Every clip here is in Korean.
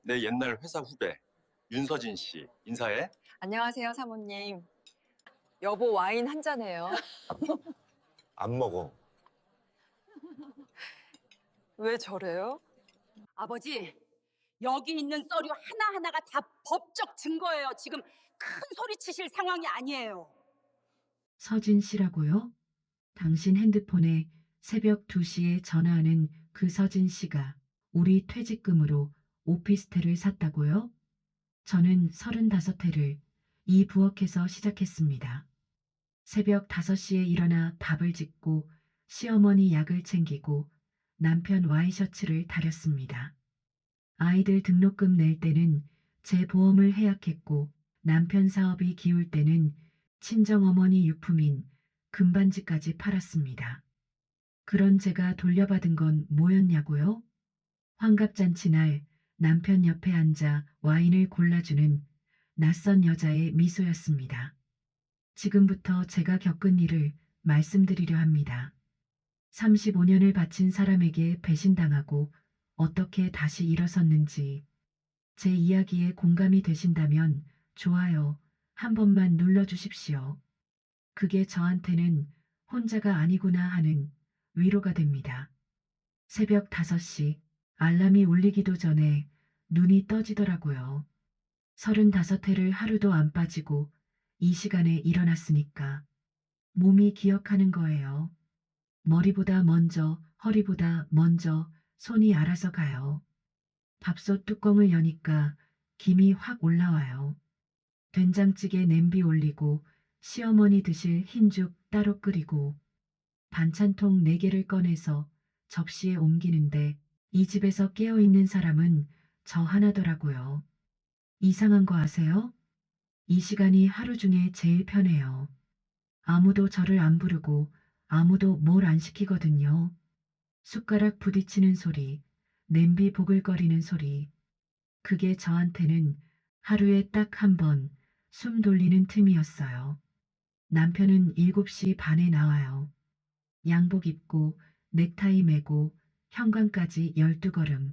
내 옛날 회사 후배 윤서진 씨 인사해. 안녕하세요, 사모님. 여보 와인 한 잔해요. 안 먹어. 왜 저래요? 아버지, 여기 있는 서류 하나하나가 다 법적 증거예요. 지금 큰 소리 치실 상황이 아니에요. 서진 씨라고요? 당신 핸드폰에 새벽 2시에 전화하는 그 서진 씨가 우리 퇴직금으로 오피스텔을 샀다고요? 저는 35회를 이 부엌에서 시작했습니다. 새벽 5시에 일어나 밥을 짓고 시어머니 약을 챙기고 남편 와이셔츠를 다렸습니다. 아이들 등록금 낼 때는 제 보험을 해약했고 남편 사업이 기울 때는 친정어머니 유품인 금반지까지 팔았습니다. 그런 제가 돌려받은 건 뭐였냐고요? 환갑잔치 날 남편 옆에 앉아 와인을 골라주는 낯선 여자의 미소였습니다. 지금부터 제가 겪은 일을 말씀드리려 합니다. 35년을 바친 사람에게 배신당하고 어떻게 다시 일어섰는지 제 이야기에 공감이 되신다면 좋아요 한 번만 눌러주십시오. 그게 저한테는 혼자가 아니구나 하는 위로가 됩니다. 새벽 5시 알람이 울리기도 전에 눈이 떠지더라고요. 35회를 하루도 안 빠지고 이 시간에 일어났으니까 몸이 기억하는 거예요. 머리보다 먼저, 허리보다 먼저 손이 알아서 가요. 밥솥 뚜껑을 여니까 김이 확 올라와요. 된장찌개 냄비 올리고 시어머니 드실 흰죽 따로 끓이고 반찬통 4개를 꺼내서 접시에 옮기는데 이 집에서 깨어있는 사람은 저 하나더라고요. 이상한 거 아세요? 이 시간이 하루 중에 제일 편해요. 아무도 저를 안 부르고 아무도 뭘 안 시키거든요. 숟가락 부딪히는 소리, 냄비 보글거리는 소리. 그게 저한테는 하루에 딱 한 번 숨 돌리는 틈이었어요. 남편은 7시 반에 나와요. 양복 입고 넥타이 매고 현관까지 12걸음.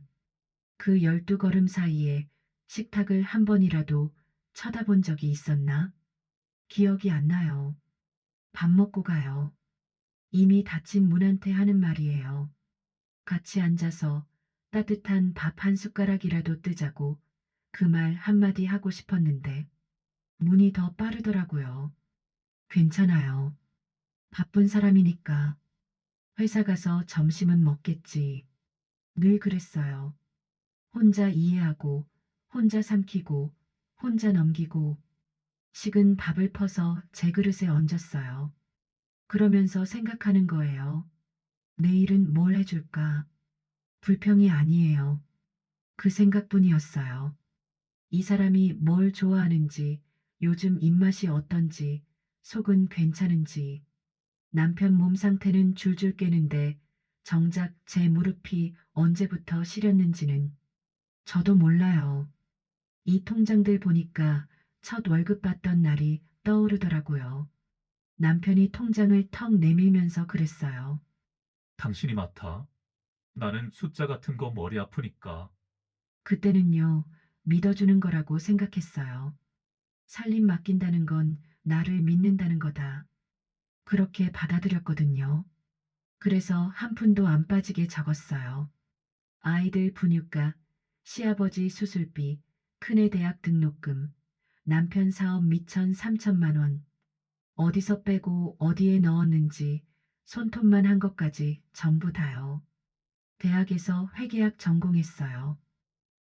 그 12걸음 사이에 식탁을 한 번이라도 쳐다본 적이 있었나? 기억이 안 나요. 밥 먹고 가요. 이미 닫힌 문한테 하는 말이에요. 같이 앉아서 따뜻한 밥 한 숟가락이라도 뜨자고 그 말 한마디 하고 싶었는데 문이 더 빠르더라고요. 괜찮아요. 바쁜 사람이니까 회사 가서 점심은 먹겠지. 늘 그랬어요. 혼자 이해하고 혼자 삼키고 혼자 넘기고 식은 밥을 퍼서 제 그릇에 얹었어요. 그러면서 생각하는 거예요. 내일은 뭘 해줄까? 불평이 아니에요. 그 생각뿐이었어요. 이 사람이 뭘 좋아하는지, 요즘 입맛이 어떤지, 속은 괜찮은지, 남편 몸 상태는 줄줄 깨는데 정작 제 무릎이 언제부터 시렸는지는 저도 몰라요. 이 통장들 보니까 첫 월급 받던 날이 떠오르더라고요. 남편이 통장을 턱 내밀면서 그랬어요. 당신이 맡아. 나는 숫자 같은 거 머리 아프니까. 그때는요, 믿어주는 거라고 생각했어요. 살림 맡긴다는 건 나를 믿는다는 거다. 그렇게 받아들였거든요. 그래서 한 푼도 안 빠지게 적었어요. 아이들 분유가, 시아버지 수술비, 큰애 대학 등록금, 남편 사업 미천 3천만 원. 어디서 빼고 어디에 넣었는지 손톱만 한 것까지 전부 다요. 대학에서 회계학 전공했어요.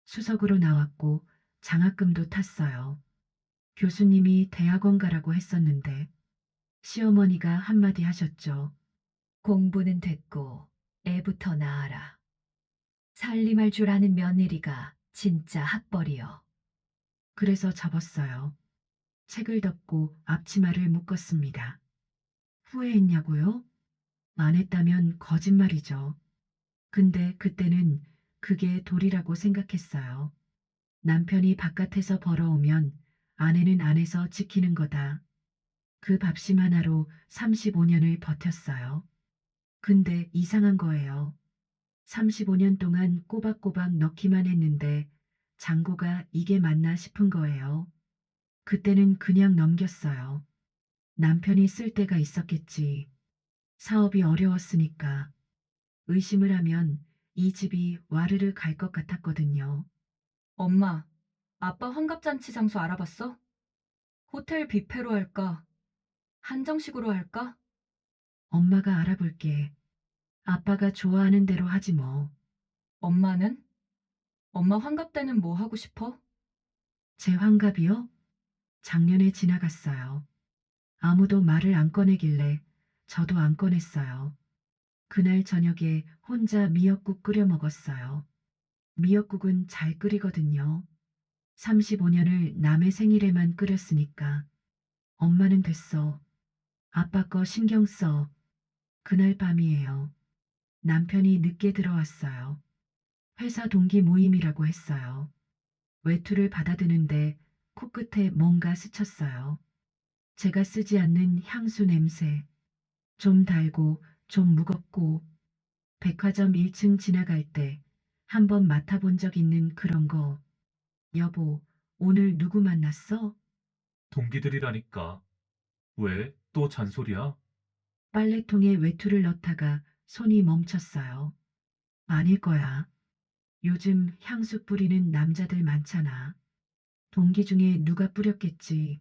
수석으로 나왔고 장학금도 탔어요. 교수님이 대학원 가라고 했었는데 시어머니가 한마디 하셨죠. 공부는 됐고 애부터 낳아라. 살림할 줄 아는 며느리가 진짜 학벌이여. 그래서 접었어요. 책을 덮고 앞치마를 묶었습니다. 후회했냐고요? 안 했다면 거짓말이죠. 근데 그때는 그게 도리라고 생각했어요. 남편이 바깥에서 벌어오면 아내는 안에서 지키는 거다. 그 밥심 하나로 35년을 버텼어요. 근데 이상한 거예요. 35년 동안 꼬박꼬박 넣기만 했는데 장고가 이게 맞나 싶은 거예요. 그때는 그냥 넘겼어요. 남편이 쓸 때가 있었겠지. 사업이 어려웠으니까. 의심을 하면 이 집이 와르르 갈 것 같았거든요. 엄마, 아빠 환갑잔치 장소 알아봤어? 호텔 뷔페로 할까? 한정식으로 할까? 엄마가 알아볼게. 아빠가 좋아하는 대로 하지 뭐. 엄마는? 엄마 환갑 때는 뭐 하고 싶어? 제 환갑이요? 작년에 지나갔어요. 아무도 말을 안 꺼내길래 저도 안 꺼냈어요. 그날 저녁에 혼자 미역국 끓여 먹었어요. 미역국은 잘 끓이거든요. 35년을 남의 생일에만 끓였으니까. 엄마는 됐어. 아빠 거 신경 써. 그날 밤이에요. 남편이 늦게 들어왔어요. 회사 동기 모임이라고 했어요. 외투를 받아드는데 코끝에 뭔가 스쳤어요. 제가 쓰지 않는 향수 냄새. 좀 달고 좀 무겁고 백화점 1층 지나갈 때 한번 맡아본 적 있는 그런 거. 여보, 오늘 누구 만났어? 동기들이라니까. 왜? 또 잔소리야? 빨래통에 외투를 넣다가 손이 멈췄어요. 아닐 거야. 요즘 향수 뿌리는 남자들 많잖아. 동기 중에 누가 뿌렸겠지.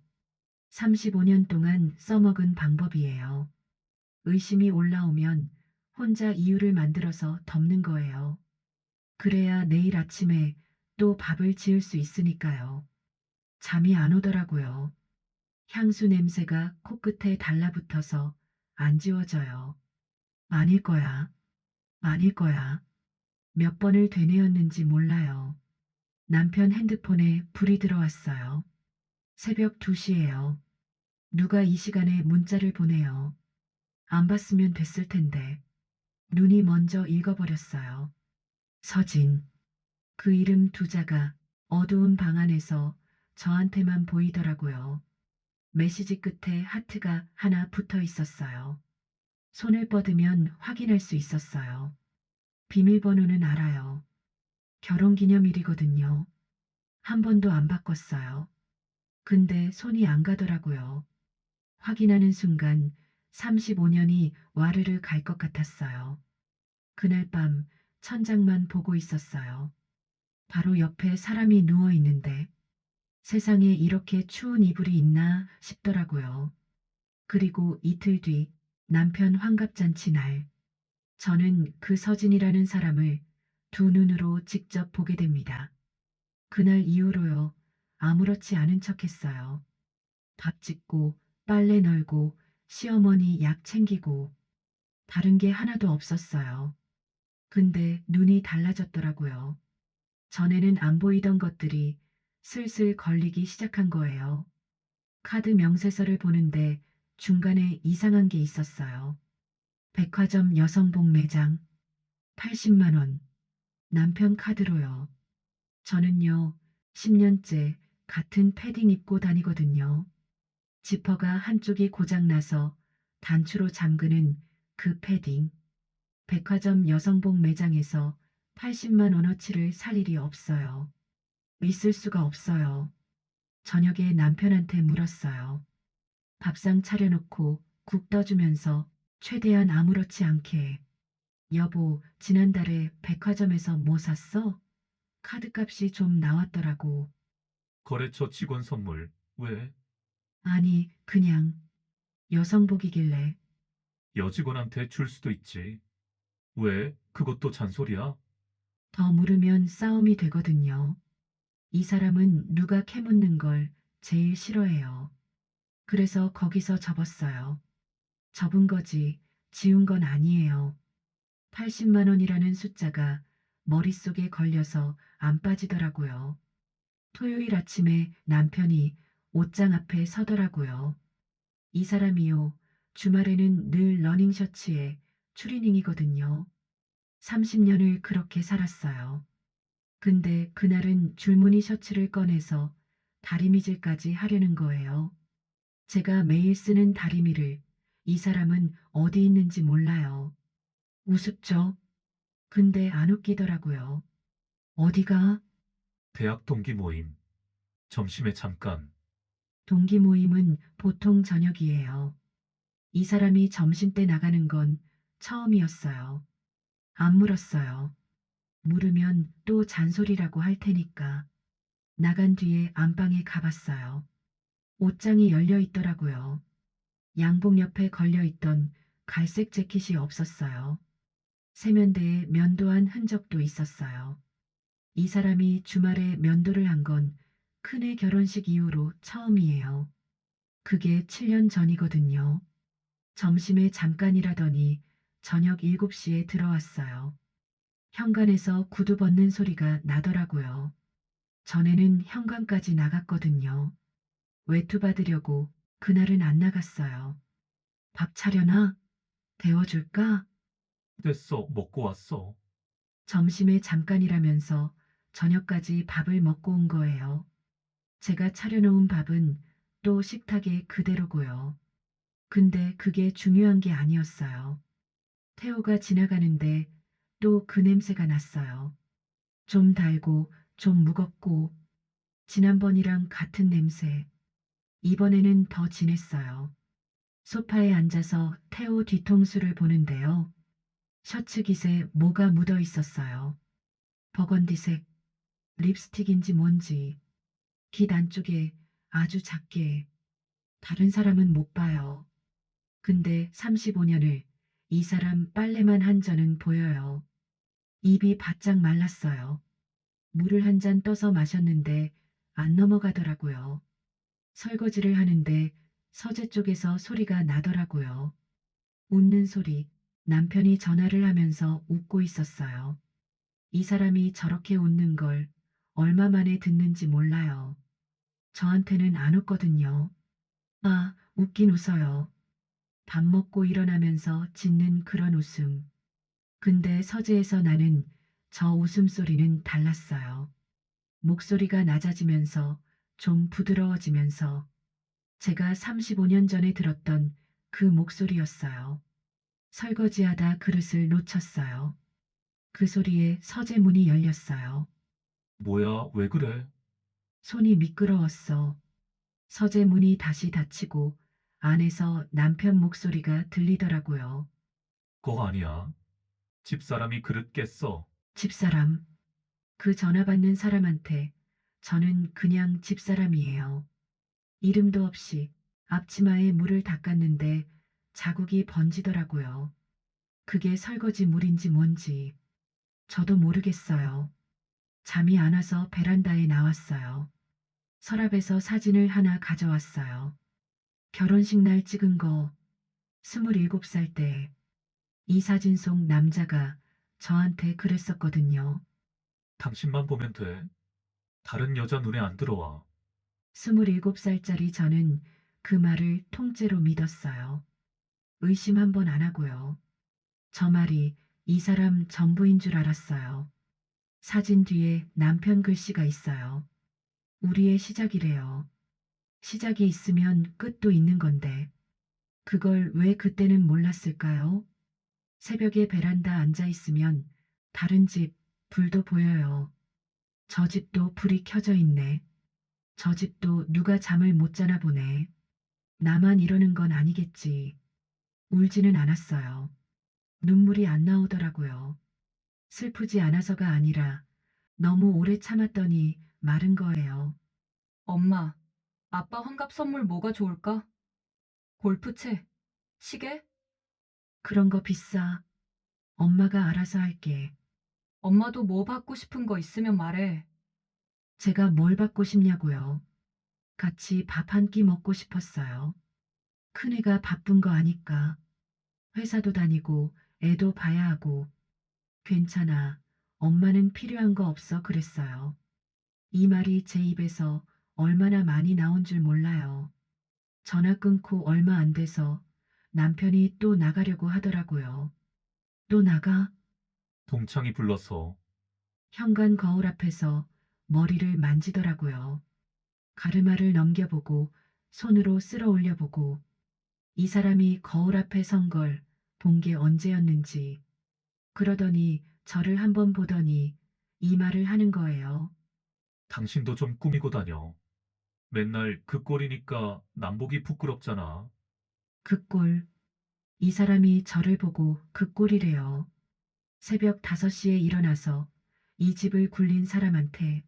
35년 동안 써먹은 방법이에요. 의심이 올라오면 혼자 이유를 만들어서 덮는 거예요. 그래야 내일 아침에 또 밥을 지을 수 있으니까요. 잠이 안 오더라고요. 향수 냄새가 코끝에 달라붙어서 안 지워져요. 아닐 거야. 아닐 거야. 몇 번을 되뇌었는지 몰라요. 남편 핸드폰에 불이 들어왔어요. 새벽 2시예요. 누가 이 시간에 문자를 보내요. 안 봤으면 됐을 텐데. 눈이 먼저 읽어버렸어요. 서진. 그 이름 두 자가 어두운 방 안에서 저한테만 보이더라고요. 메시지 끝에 하트가 하나 붙어 있었어요. 손을 뻗으면 확인할 수 있었어요. 비밀번호는 알아요. 결혼기념일이거든요. 한 번도 안 바꿨어요. 근데 손이 안 가더라고요. 확인하는 순간 35년이 와르르 갈 것 같았어요. 그날 밤 천장만 보고 있었어요. 바로 옆에 사람이 누워 있는데 세상에 이렇게 추운 이불이 있나 싶더라고요. 그리고 이틀 뒤 남편 환갑잔치 날 저는 그 서진이라는 사람을 두 눈으로 직접 보게 됩니다. 그날 이후로요. 아무렇지 않은 척했어요. 밥 짓고 빨래 널고 시어머니 약 챙기고 다른 게 하나도 없었어요. 근데 눈이 달라졌더라고요. 전에는 안 보이던 것들이 슬슬 걸리기 시작한 거예요. 카드 명세서를 보는데 중간에 이상한 게 있었어요. 백화점 여성복 매장 80만 원. 남편 카드로요. 저는요, 10년째 같은 패딩 입고 다니거든요. 지퍼가 한쪽이 고장나서 단추로 잠그는 그 패딩. 백화점 여성복 매장에서 80만 원어치를 살 일이 없어요. 있을 수가 없어요. 저녁에 남편한테 물었어요. 밥상 차려놓고 국 떠주면서 최대한 아무렇지 않게. 여보, 지난달에 백화점에서 뭐 샀어? 카드값이 좀 나왔더라고. 거래처 직원 선물. 왜? 아니, 그냥 여성복이길래. 여직원한테 줄 수도 있지. 왜? 그것도 잔소리야? 더 물으면 싸움이 되거든요. 이 사람은 누가 캐묻는 걸 제일 싫어해요. 그래서 거기서 접었어요. 접은 거지, 지운 건 아니에요. 80만 원이라는 숫자가 머릿속에 걸려서 안 빠지더라고요. 토요일 아침에 남편이 옷장 앞에 서더라고요. 이 사람이요. 주말에는 늘 러닝셔츠에 추리닝이거든요. 30년을 그렇게 살았어요. 근데 그날은 줄무늬 셔츠를 꺼내서 다리미질까지 하려는 거예요. 제가 매일 쓰는 다리미를 이 사람은 어디 있는지 몰라요. 우습죠? 근데 안 웃기더라고요. 어디가? 대학 동기 모임. 점심에 잠깐. 동기 모임은 보통 저녁이에요. 이 사람이 점심때 나가는 건 처음이었어요. 안 물었어요. 물으면 또 잔소리라고 할 테니까. 나간 뒤에 안방에 가봤어요. 옷장이 열려 있더라고요. 양복 옆에 걸려 있던 갈색 재킷이 없었어요. 세면대에 면도한 흔적도 있었어요. 이 사람이 주말에 면도를 한 건 큰애 결혼식 이후로 처음이에요. 그게 7년 전이거든요. 점심에 잠깐이라더니 저녁 7시에 들어왔어요. 현관에서 구두 벗는 소리가 나더라고요. 전에는 현관까지 나갔거든요. 외투 받으려고 그날은 안 나갔어요. 밥 차려놔? 데워줄까? 됐어, 먹고 왔어. 점심에 잠깐이라면서 저녁까지 밥을 먹고 온 거예요. 제가 차려놓은 밥은 또 식탁에 그대로고요. 근데 그게 중요한 게 아니었어요. 태호가 지나가는데 또 그 냄새가 났어요. 좀 달고 좀 무겁고 지난번이랑 같은 냄새. 이번에는 더 진했어요. 소파에 앉아서 태호 뒤통수를 보는데요. 셔츠 깃에 뭐가 묻어 있었어요. 버건디색, 립스틱인지 뭔지. 깃 안쪽에 아주 작게. 다른 사람은 못 봐요. 근데 35년을 이 사람 빨래만 한 저는 보여요. 입이 바짝 말랐어요. 물을 한 잔 떠서 마셨는데 안 넘어가더라고요. 설거지를 하는데 서재 쪽에서 소리가 나더라고요. 웃는 소리. 남편이 전화를 하면서 웃고 있었어요. 이 사람이 저렇게 웃는 걸 얼마 만에 듣는지 몰라요. 저한테는 안 웃거든요. 아, 웃긴 웃어요. 밥 먹고 일어나면서 짓는 그런 웃음. 근데 서재에서 나는 저 웃음소리는 달랐어요. 목소리가 낮아지면서 좀 부드러워지면서 제가 35년 전에 들었던 그 목소리였어요. 설거지하다 그릇을 놓쳤어요. 그 소리에 서재 문이 열렸어요. 뭐야, 왜 그래? 손이 미끄러웠어. 서재 문이 다시 닫히고 안에서 남편 목소리가 들리더라고요. 그거 아니야. 집사람이 그릇 깼어. 집사람. 그 전화 받는 사람한테 저는 그냥 집사람이에요. 이름도 없이 앞치마에 물을 닦았는데 자국이 번지더라고요. 그게 설거지 물인지 뭔지 저도 모르겠어요. 잠이 안 와서 베란다에 나왔어요. 서랍에서 사진을 하나 가져왔어요. 결혼식 날 찍은 거 27살 때 이 사진 속 남자가 저한테 그랬었거든요. 당신만 보면 돼. 다른 여자 눈에 안 들어와. 27살짜리 저는 그 말을 통째로 믿었어요. 의심 한 번 안 하고요. 저 말이 이 사람 전부인 줄 알았어요. 사진 뒤에 남편 글씨가 있어요. 우리의 시작이래요. 시작이 있으면 끝도 있는 건데. 그걸 왜 그때는 몰랐을까요? 새벽에 베란다 앉아 있으면 다른 집 불도 보여요. 저 집도 불이 켜져 있네. 저 집도 누가 잠을 못 자나 보네. 나만 이러는 건 아니겠지. 울지는 않았어요. 눈물이 안 나오더라고요. 슬프지 않아서가 아니라 너무 오래 참았더니 마른 거예요. 엄마, 아빠 환갑 선물 뭐가 좋을까? 골프채? 시계? 그런 거 비싸. 엄마가 알아서 할게. 엄마도 뭐 받고 싶은 거 있으면 말해. 제가 뭘 받고 싶냐고요. 같이 밥 한 끼 먹고 싶었어요. 큰애가 바쁜 거 아니까. 회사도 다니고 애도 봐야 하고. 괜찮아. 엄마는 필요한 거 없어 그랬어요. 이 말이 제 입에서 얼마나 많이 나온 줄 몰라요. 전화 끊고 얼마 안 돼서 남편이 또 나가려고 하더라고요. 또 나가? 동창이 불러서. 현관 거울 앞에서 머리를 만지더라고요. 가르마를 넘겨보고 손으로 쓸어 올려보고 이 사람이 거울 앞에 선 걸 본 게 언제였는지 그러더니 저를 한번 보더니 이 말을 하는 거예요. 당신도 좀 꾸미고 다녀. 맨날 그 꼴이니까 남보기 부끄럽잖아. 그 꼴. 이 사람이 저를 보고 그 꼴이래요. 새벽 5시에 일어나서 이 집을 굴린 사람한테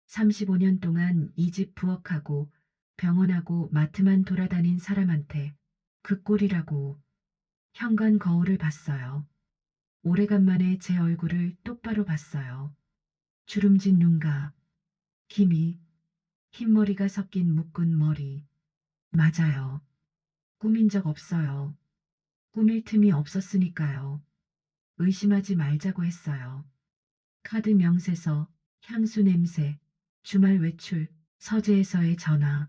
35년 동안 이 집 부엌하고 병원하고 마트만 돌아다닌 사람한테 그 꼴이라고. 현관 거울을 봤어요. 오래간만에 제 얼굴을 똑바로 봤어요. 주름진 눈과 기미, 흰머리가 섞인 묶은 머리. 맞아요. 꾸민 적 없어요. 꾸밀 틈이 없었으니까요. 의심하지 말자고 했어요. 카드 명세서, 향수 냄새, 주말 외출, 서재에서의 전화,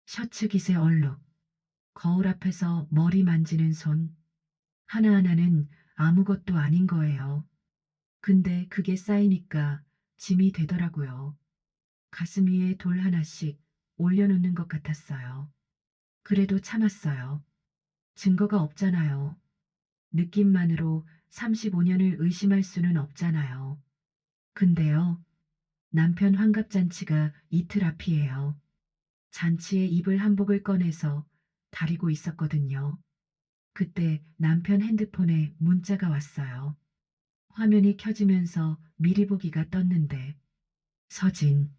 셔츠 깃의 얼룩, 거울 앞에서 머리 만지는 손. 하나하나는 아무것도 아닌 거예요. 근데 그게 쌓이니까 짐이 되더라고요. 가슴 위에 돌 하나씩 올려놓는 것 같았어요. 그래도 참았어요. 증거가 없잖아요. 느낌만으로 35년을 의심할 수는 없잖아요. 근데요, 남편 환갑잔치가 이틀 앞이에요. 잔치에 입을 한복을 꺼내서 다리고 있었거든요. 그때 남편 핸드폰에 문자가 왔어요. 화면이 켜지면서 미리 보기가 떴는데, 서진.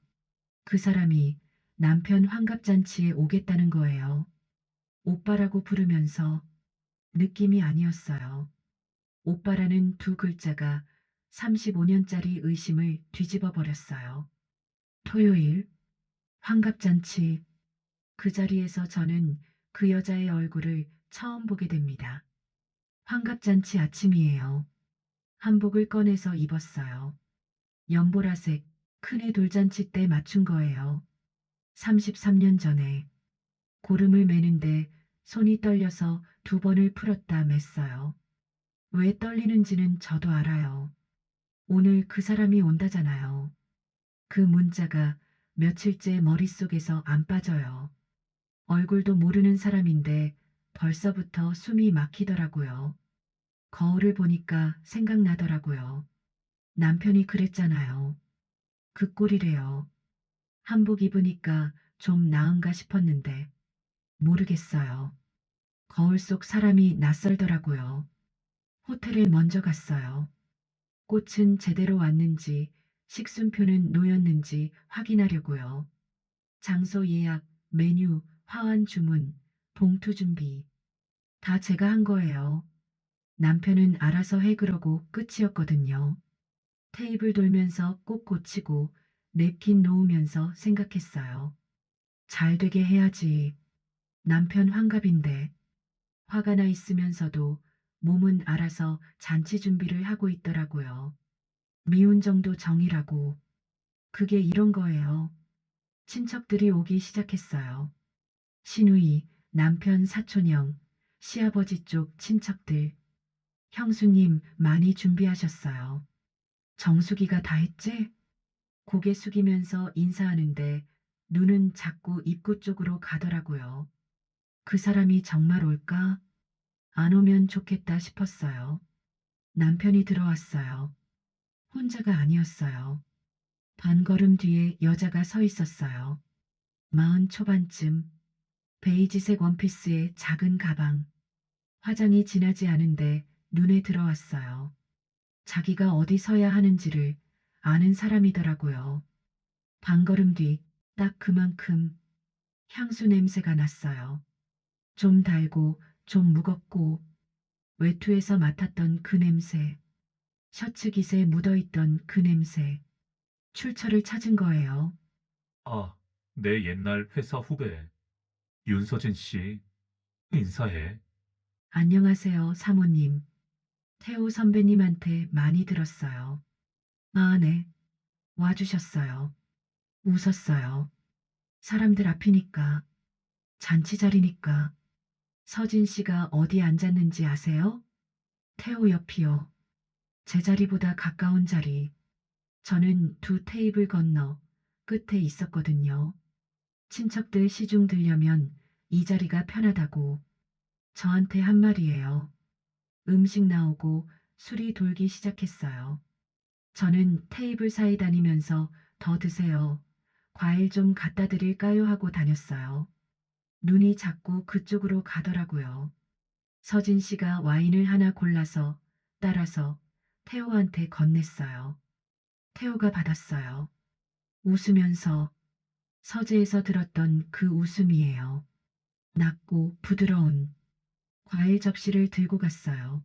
그 사람이 남편 환갑잔치에 오겠다는 거예요. 오빠라고 부르면서. 느낌이 아니었어요. 오빠라는 두 글자가 35년짜리 의심을 뒤집어 버렸어요. 토요일, 환갑잔치. 그 자리에서 저는 그 여자의 얼굴을 처음 보게 됩니다. 환갑잔치 아침이에요. 한복을 꺼내서 입었어요. 연보라색, 큰애 돌잔치 때 맞춘 거예요. 33년 전에. 고름을 매는데 손이 떨려서 2번을 풀었다 맸어요. 왜 떨리는지는 저도 알아요. 오늘 그 사람이 온다잖아요. 그 문자가 며칠째 머릿속에서 안 빠져요. 얼굴도 모르는 사람인데 벌써부터 숨이 막히더라고요. 거울을 보니까 생각나더라고요. 남편이 그랬잖아요. 그 꼴이래요. 한복 입으니까 좀 나은가 싶었는데 모르겠어요. 거울 속 사람이 낯설더라고요. 호텔에 먼저 갔어요. 꽃은 제대로 왔는지 식순표는 놓였는지 확인하려고요. 장소 예약, 메뉴, 화환 주문, 봉투 준비. 다 제가 한 거예요. 남편은 알아서 해 그러고 끝이었거든요. 테이블 돌면서 꽃 고치고 냅킨 놓으면서 생각했어요. 잘 되게 해야지. 남편 환갑인데. 화가 나 있으면서도 몸은 알아서 잔치 준비를 하고 있더라고요. 미운 정도 정이라고. 그게 이런 거예요. 친척들이 오기 시작했어요. 시누이, 남편 사촌형, 시아버지 쪽 친척들. 형수님 많이 준비하셨어요. 정수기가 다 했지? 고개 숙이면서 인사하는데 눈은 자꾸 입구 쪽으로 가더라고요. 그 사람이 정말 올까? 안 오면 좋겠다 싶었어요. 남편이 들어왔어요. 혼자가 아니었어요. 반걸음 뒤에 여자가 서 있었어요. 40 초반쯤. 베이지색 원피스에 작은 가방. 화장이 진하지 않은데 눈에 들어왔어요. 자기가 어디 서야 하는지를 아는 사람이더라고요. 반걸음 뒤 딱 그만큼 향수 냄새가 났어요. 좀 달고 좀 무겁고 외투에서 맡았던 그 냄새. 셔츠 깃에 묻어있던 그 냄새. 출처를 찾은 거예요. 아, 내 옛날 회사 후배. 윤서진 씨. 인사해. 안녕하세요, 사모님. 태호 선배님한테 많이 들었어요. 아, 네. 와주셨어요. 웃었어요. 사람들 앞이니까, 잔치 자리니까. 서진 씨가 어디 앉았는지 아세요? 태호 옆이요. 제 자리보다 가까운 자리. 저는 2 테이블 건너 끝에 있었거든요. 친척들 시중 들려면 이 자리가 편하다고. 저한테 한 말이에요. 음식 나오고 술이 돌기 시작했어요. 저는 테이블 사이 다니면서 더 드세요. 과일 좀 갖다 드릴까요? 하고 다녔어요. 눈이 자꾸 그쪽으로 가더라고요. 서진 씨가 와인을 하나 골라서 따라서 태호한테 건넸어요. 태호가 받았어요. 웃으면서 서재에서 들었던 그 웃음이에요. 낮고 부드러운 과일 접시를 들고 갔어요.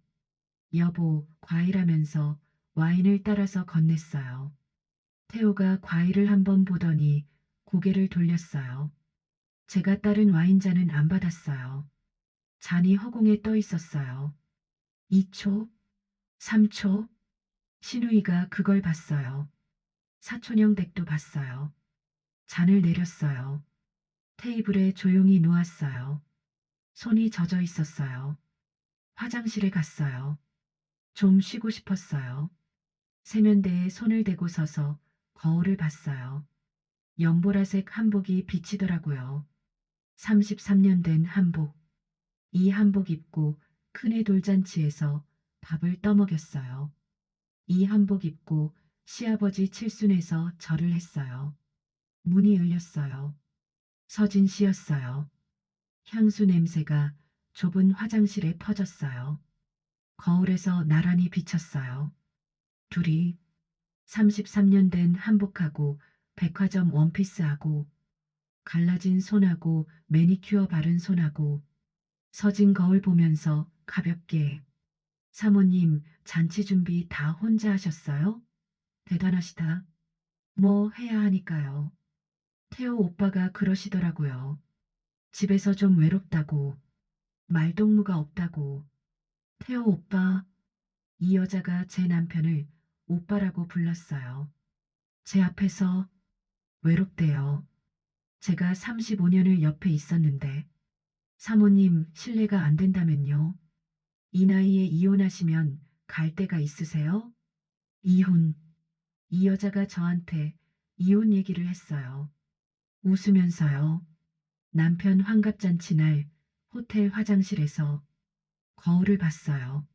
여보, 과일하면서 와인을 따라서 건넸어요. 태호가 과일을 한번 보더니 고개를 돌렸어요. 제가 따른 와인잔은 안 받았어요. 잔이 허공에 떠 있었어요. 2초, 3초, 신우이가 그걸 봤어요. 사촌형 댁도 봤어요. 잔을 내렸어요. 테이블에 조용히 놓았어요. 손이 젖어 있었어요. 화장실에 갔어요. 좀 쉬고 싶었어요. 세면대에 손을 대고 서서 거울을 봤어요. 연보라색 한복이 비치더라고요. 33년 된 한복. 이 한복 입고 큰애 돌잔치에서 밥을 떠먹였어요. 이 한복 입고 시아버지 칠순에서 절을 했어요. 문이 열렸어요. 서진 씨였어요. 향수 냄새가 좁은 화장실에 퍼졌어요. 거울에서 나란히 비쳤어요. 둘이 33년 된 한복하고 백화점 원피스하고 갈라진 손하고 매니큐어 바른 손하고 서진 거울 보면서 가볍게 사모님 잔치 준비 다 혼자 하셨어요? 대단하시다. 뭐 해야 하니까요. 태호 오빠가 그러시더라고요. 집에서 좀 외롭다고 말동무가 없다고. 태호 오빠. 이 여자가 제 남편을 오빠라고 불렀어요. 제 앞에서 외롭대요. 제가 35년을 옆에 있었는데 사모님 실례가 안 된다면요. 이 나이에 이혼하시면 갈 데가 있으세요? 이혼. 이 여자가 저한테 이혼 얘기를 했어요. 웃으면서요. 남편 환갑잔치 날 호텔 화장실에서 거울을 봤어요.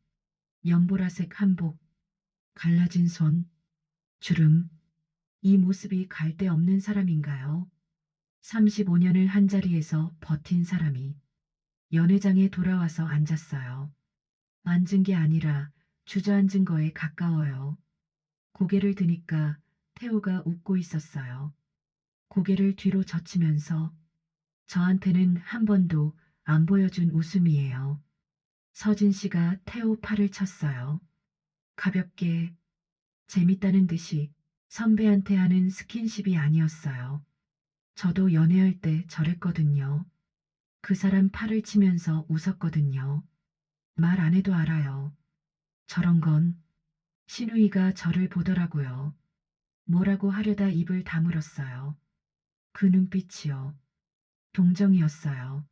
연보라색 한복, 갈라진 손, 주름. 이 모습이 갈 데 없는 사람인가요? 35년을 한자리에서 버틴 사람이 연회장에 돌아와서 앉았어요. 앉은 게 아니라 주저앉은 거에 가까워요. 고개를 드니까 태호가 웃고 있었어요. 고개를 뒤로 젖히면서 저한테는 한 번도 안 보여준 웃음이에요. 서진 씨가 태호 팔을 쳤어요. 가볍게 재밌다는 듯이 선배한테 하는 스킨십이 아니었어요. 저도 연애할 때 저랬거든요. 그 사람 팔을 치면서 웃었거든요. 말 안 해도 알아요. 저런 건 신우이가 저를 보더라고요. 뭐라고 하려다 입을 다물었어요. 그 눈빛이요. 동정이었어요.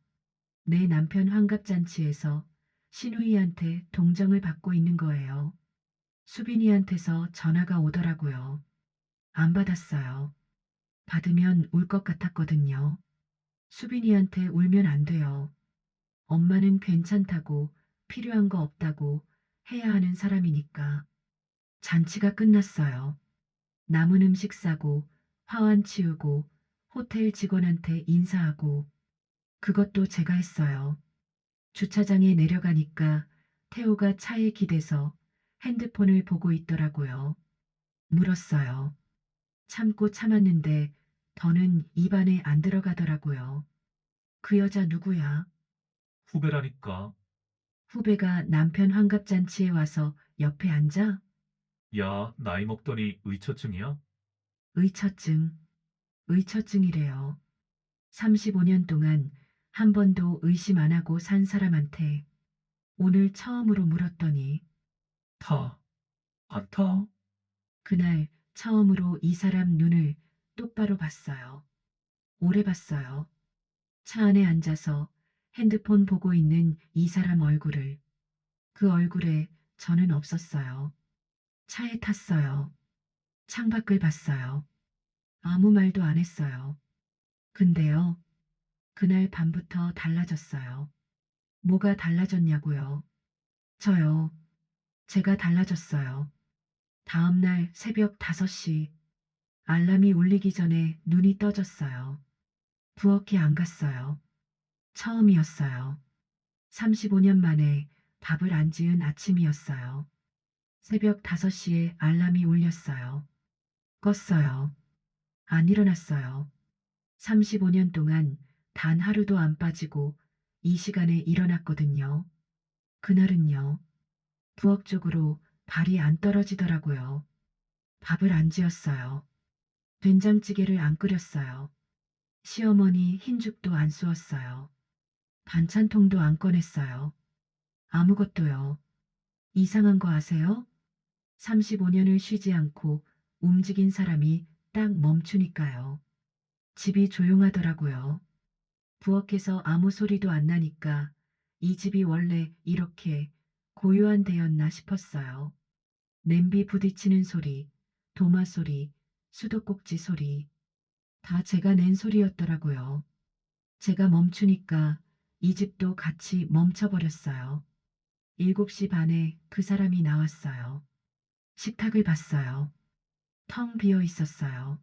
내 남편 환갑잔치에서 신우이한테 동정을 받고 있는 거예요. 수빈이한테서 전화가 오더라고요. 안 받았어요. 받으면 울 것 같았거든요. 수빈이한테 울면 안 돼요. 엄마는 괜찮다고 필요한 거 없다고 해야 하는 사람이니까. 잔치가 끝났어요. 남은 음식 싸고 화환 치우고 호텔 직원한테 인사하고 그것도 제가 했어요. 주차장에 내려가니까 태호가 차에 기대서 핸드폰을 보고 있더라고요. 물었어요. 참고 참았는데 더는 입안에 안 들어가더라고요. 그 여자 누구야? 후배라니까. 후배가 남편 환갑잔치에 와서 옆에 앉아? 야, 나이 먹더니 의처증이야? 의처증. 의처증이래요. 35년 동안 한 번도 의심 안 하고 산 사람한테 오늘 처음으로 물었더니 타. 안 타? 그날 처음으로 이 사람 눈을 똑바로 봤어요. 오래 봤어요. 차 안에 앉아서 핸드폰 보고 있는 이 사람 얼굴을. 그 얼굴에 저는 없었어요. 차에 탔어요. 창밖을 봤어요. 아무 말도 안 했어요. 근데요, 그날 밤부터 달라졌어요. 뭐가 달라졌냐고요? 저요. 제가 달라졌어요. 다음날 새벽 5시 알람이 울리기 전에 눈이 떠졌어요. 부엌에 안 갔어요. 처음이었어요. 35년 만에 밥을 안 지은 아침이었어요. 새벽 5시에 알람이 울렸어요. 껐어요. 안 일어났어요. 35년 동안 단 하루도 안 빠지고 이 시간에 일어났거든요. 그날은요. 부엌 쪽으로 발이 안 떨어지더라고요. 밥을 안 지었어요. 된장찌개를 안 끓였어요. 시어머니 흰죽도 안 쏘았어요. 반찬통도 안 꺼냈어요. 아무것도요. 이상한 거 아세요? 35년을 쉬지 않고 움직인 사람이 딱 멈추니까요. 집이 조용하더라고요. 부엌에서 아무 소리도 안 나니까 이 집이 원래 이렇게 고요한 데였나 싶었어요. 냄비 부딪히는 소리, 도마 소리, 수도꼭지 소리. 다 제가 낸 소리였더라고요. 제가 멈추니까 이 집도 같이 멈춰버렸어요. 7시 반에 그 사람이 나왔어요. 식탁을 봤어요. 텅 비어 있었어요.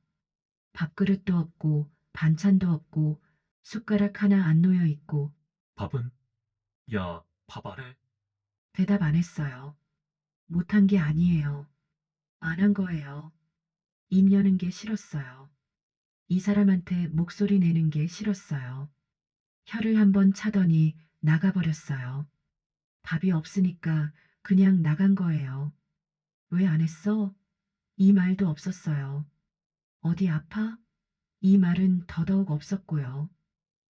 밥그릇도 없고 반찬도 없고 숟가락 하나 안 놓여 있고 밥은? 야, 밥 안 해? 대답 안 했어요. 못한 게 아니에요. 안 한 거예요. 입 여는 게 싫었어요. 이 사람한테 목소리 내는 게 싫었어요. 혀를 한번 차더니 나가버렸어요. 답이 없으니까 그냥 나간 거예요. 왜 안 했어? 이 말도 없었어요. 어디 아파? 이 말은 더더욱 없었고요.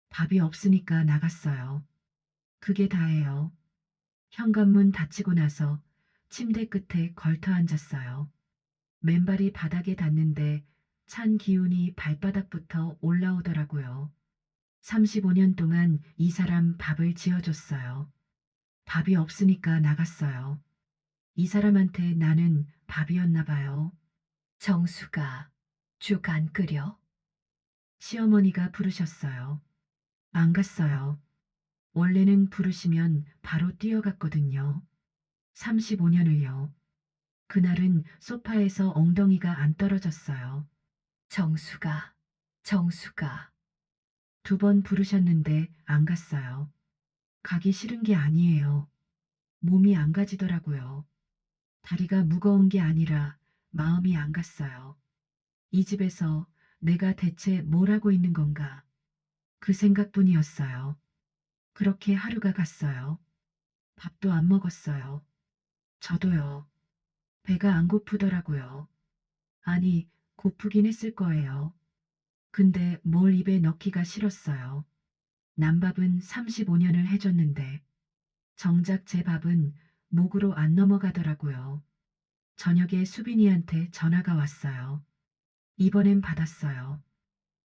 답이 없으니까 나갔어요. 그게 다예요. 현관문 닫히고 나서 침대 끝에 걸터 앉았어요. 맨발이 바닥에 닿는데 찬 기운이 발바닥부터 올라오더라고요. 35년 동안 이 사람 밥을 지어줬어요. 밥이 없으니까 나갔어요. 이 사람한테 나는 밥이었나 봐요. 정수가 죽 안 끓여? 시어머니가 부르셨어요. 안 갔어요. 원래는 부르시면 바로 뛰어갔거든요. 35년을요. 그날은 소파에서 엉덩이가 안 떨어졌어요. 정수가, 정수가. 2번 부르셨는데 안 갔어요. 가기 싫은 게 아니에요. 몸이 안 가지더라고요. 다리가 무거운 게 아니라 마음이 안 갔어요. 이 집에서 내가 대체 뭘 하고 있는 건가? 그 생각뿐이었어요. 그렇게 하루가 갔어요. 밥도 안 먹었어요. 저도요. 배가 안 고프더라고요. 아니, 고프긴 했을 거예요. 근데 뭘 입에 넣기가 싫었어요. 남밥은 35년을 해줬는데 정작 제 밥은 목으로 안 넘어가더라고요. 저녁에 수빈이한테 전화가 왔어요. 이번엔 받았어요.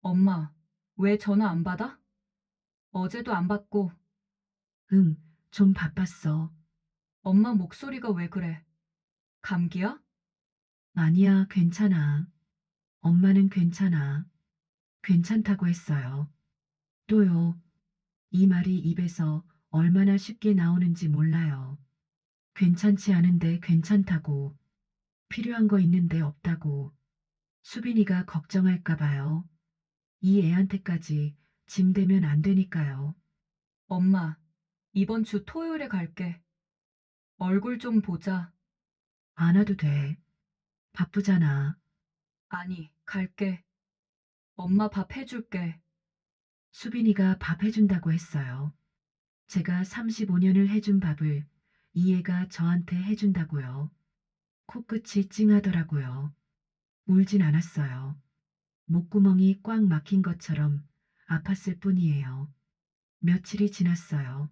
엄마, 왜 전화 안 받아? 어제도 안 받고. 응, 좀 바빴어. 엄마 목소리가 왜 그래? 감기야? 아니야, 괜찮아. 엄마는 괜찮아. 괜찮다고 했어요. 또요. 이 말이 입에서 얼마나 쉽게 나오는지 몰라요. 괜찮지 않은데 괜찮다고. 필요한 거 있는데 없다고. 수빈이가 걱정할까 봐요. 이 애한테까지 짐 되면 안 되니까요. 엄마, 이번 주 토요일에 갈게. 얼굴 좀 보자. 안 와도 돼. 바쁘잖아. 아니, 갈게. 엄마 밥 해줄게. 수빈이가 밥 해준다고 했어요. 제가 35년을 해준 밥을 이 애가 저한테 해준다고요. 코끝이 찡하더라고요. 울진 않았어요. 목구멍이 꽉 막힌 것처럼 아팠을 뿐이에요. 며칠이 지났어요.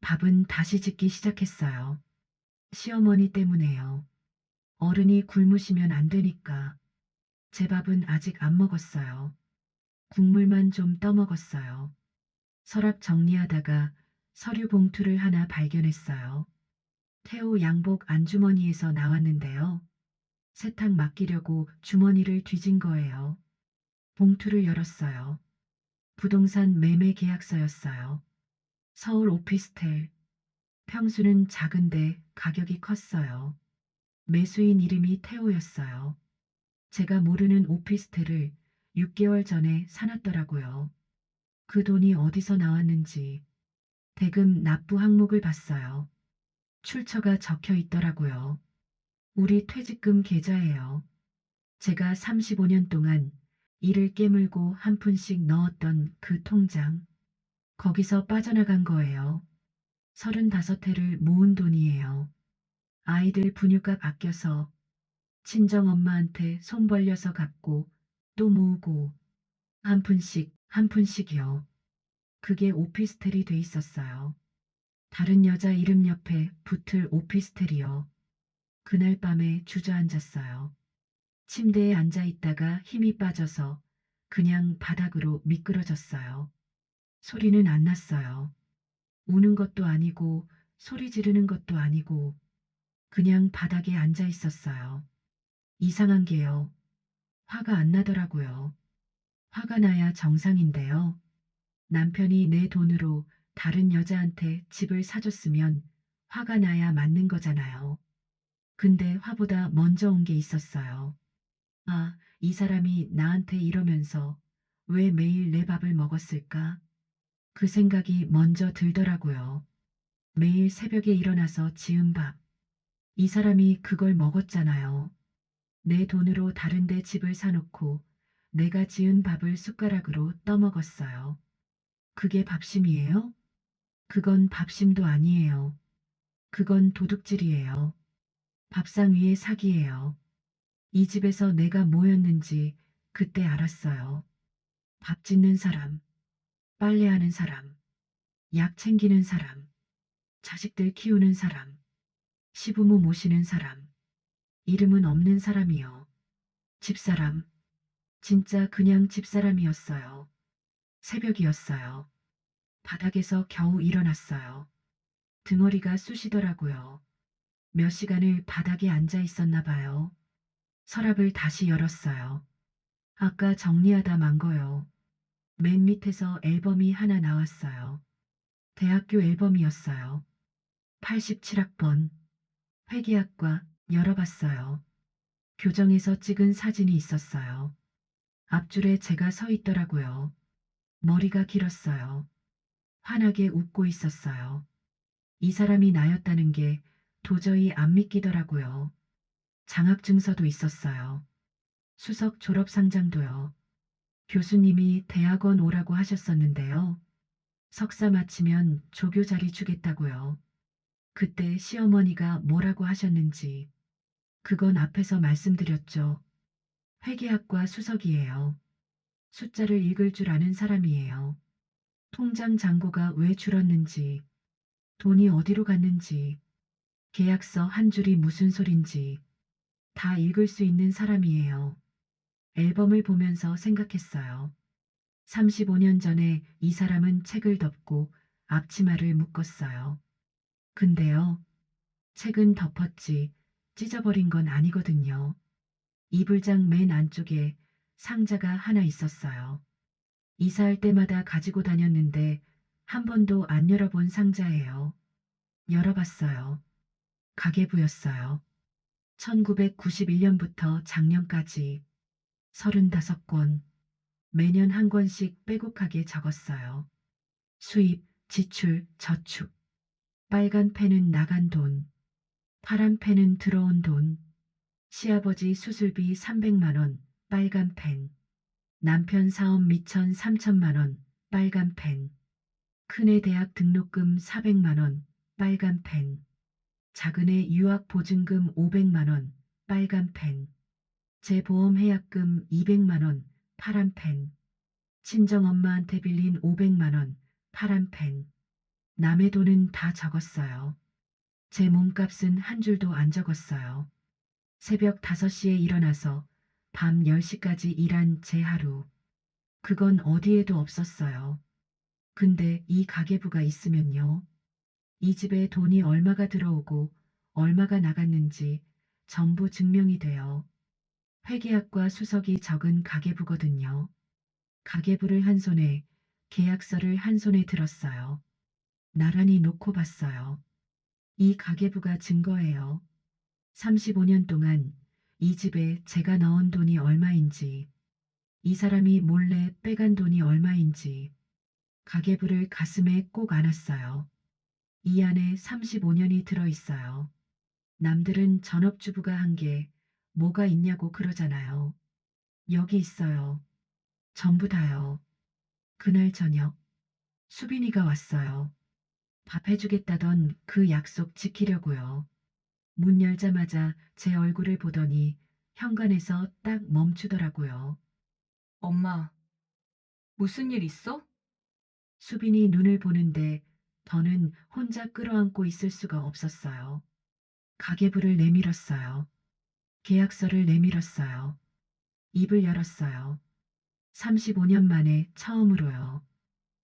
밥은 다시 짓기 시작했어요. 시어머니 때문에요. 어른이 굶으시면 안 되니까. 제 밥은 아직 안 먹었어요. 국물만 좀 떠먹었어요. 서랍 정리하다가 서류 봉투를 하나 발견했어요. 태호 양복 안주머니에서 나왔는데요. 세탁 맡기려고 주머니를 뒤진 거예요. 봉투를 열었어요. 부동산 매매 계약서였어요. 서울 오피스텔. 평수는 작은데 가격이 컸어요. 매수인 이름이 태호였어요. 제가 모르는 오피스텔을 6개월 전에 사놨더라고요. 그 돈이 어디서 나왔는지 대금 납부 항목을 봤어요. 출처가 적혀 있더라고요. 우리 퇴직금 계좌예요. 제가 35년 동안 이를 깨물고 한 푼씩 넣었던 그 통장. 거기서 빠져나간 거예요. 35해를 모은 돈이에요. 아이들 분유값 아껴서 친정엄마한테 손 벌려서 갚고 또 모으고 한 푼씩 한 푼씩이요. 그게 오피스텔이 돼 있었어요. 다른 여자 이름 옆에 붙을 오피스텔이요. 그날 밤에 주저앉았어요. 침대에 앉아 있다가 힘이 빠져서 그냥 바닥으로 미끄러졌어요. 소리는 안 났어요. 우는 것도 아니고 소리 지르는 것도 아니고 그냥 바닥에 앉아 있었어요. 이상한 게요. 화가 안 나더라고요. 화가 나야 정상인데요. 남편이 내 돈으로 다른 여자한테 집을 사줬으면 화가 나야 맞는 거잖아요. 근데 화보다 먼저 온 게 있었어요. 아, 이 사람이 나한테 이러면서 왜 매일 내 밥을 먹었을까? 그 생각이 먼저 들더라고요. 매일 새벽에 일어나서 지은 밥. 이 사람이 그걸 먹었잖아요. 내 돈으로 다른 데 집을 사놓고 내가 지은 밥을 숟가락으로 떠먹었어요. 그게 밥심이에요? 그건 밥심도 아니에요. 그건 도둑질이에요. 밥상 위의 사기예요. 이 집에서 내가 뭐였는지 그때 알았어요. 밥 짓는 사람, 빨래하는 사람, 약 챙기는 사람, 자식들 키우는 사람, 시부모 모시는 사람, 이름은 없는 사람이요. 집사람, 진짜 그냥 집사람이었어요. 새벽이었어요. 바닥에서 겨우 일어났어요. 등허리가 쑤시더라고요. 몇 시간을 바닥에 앉아 있었나 봐요. 서랍을 다시 열었어요. 아까 정리하다 만 거요. 맨 밑에서 앨범이 하나 나왔어요. 대학교 앨범이었어요. 87학번. 회계학과 열어봤어요. 교정에서 찍은 사진이 있었어요. 앞줄에 제가 서 있더라고요. 머리가 길었어요. 환하게 웃고 있었어요. 이 사람이 나였다는 게 도저히 안 믿기더라고요. 장학증서도 있었어요. 수석 졸업상장도요. 교수님이 대학원 오라고 하셨었는데요. 석사 마치면 조교 자리 주겠다고요. 그때 시어머니가 뭐라고 하셨는지 그건 앞에서 말씀드렸죠. 회계학과 수석이에요. 숫자를 읽을 줄 아는 사람이에요. 통장 잔고가 왜 줄었는지, 돈이 어디로 갔는지, 계약서 한 줄이 무슨 소린지 다 읽을 수 있는 사람이에요. 앨범을 보면서 생각했어요. 35년 전에 이 사람은 책을 덮고 앞치마를 묶었어요. 근데요, 책은 덮었지 찢어버린 건 아니거든요. 이불장 맨 안쪽에 상자가 하나 있었어요. 이사할 때마다 가지고 다녔는데 한 번도 안 열어본 상자예요. 열어봤어요. 가계부였어요. 1991년부터 작년까지 35권, 매년 한 권씩 빼곡하게 적었어요. 수입, 지출, 저축. 빨간 펜은 나간 돈, 파란 펜은 들어온 돈, 시아버지 수술비 300만 원, 빨간 펜, 남편 사업 미천 3천만 원, 빨간 펜, 큰애 대학 등록금 400만 원, 빨간 펜, 작은애 유학 보증금 500만 원, 빨간 펜, 제 보험 해약금 200만 원, 파란 펜, 친정엄마한테 빌린 500만 원, 파란 펜, 남의 돈은 다 적었어요. 제 몸값은 한 줄도 안 적었어요. 새벽 5시에 일어나서 밤 10시까지 일한 제 하루. 그건 어디에도 없었어요. 근데 이 가계부가 있으면요. 이 집에 돈이 얼마가 들어오고 얼마가 나갔는지 전부 증명이 돼요. 회계학과 수석이 적은 가계부거든요. 가계부를 한 손에 계약서를 한 손에 들었어요. 나란히 놓고 봤어요. 이 가계부가 증거예요. 35년 동안 이 집에 제가 넣은 돈이 얼마인지, 이 사람이 몰래 빼간 돈이 얼마인지 가계부를 가슴에 꼭 안았어요. 이 안에 35년이 들어 있어요. 남들은 전업주부가 한 게 뭐가 있냐고 그러잖아요. 여기 있어요. 전부 다요. 그날 저녁 수빈이가 왔어요. 밥 해주겠다던 그 약속 지키려고요. 문 열자마자 제 얼굴을 보더니 현관에서 딱 멈추더라고요. 엄마, 무슨 일 있어? 수빈이 눈을 보는데 더는 혼자 끌어안고 있을 수가 없었어요. 가계부를 내밀었어요. 계약서를 내밀었어요. 입을 열었어요. 35년 만에 처음으로요.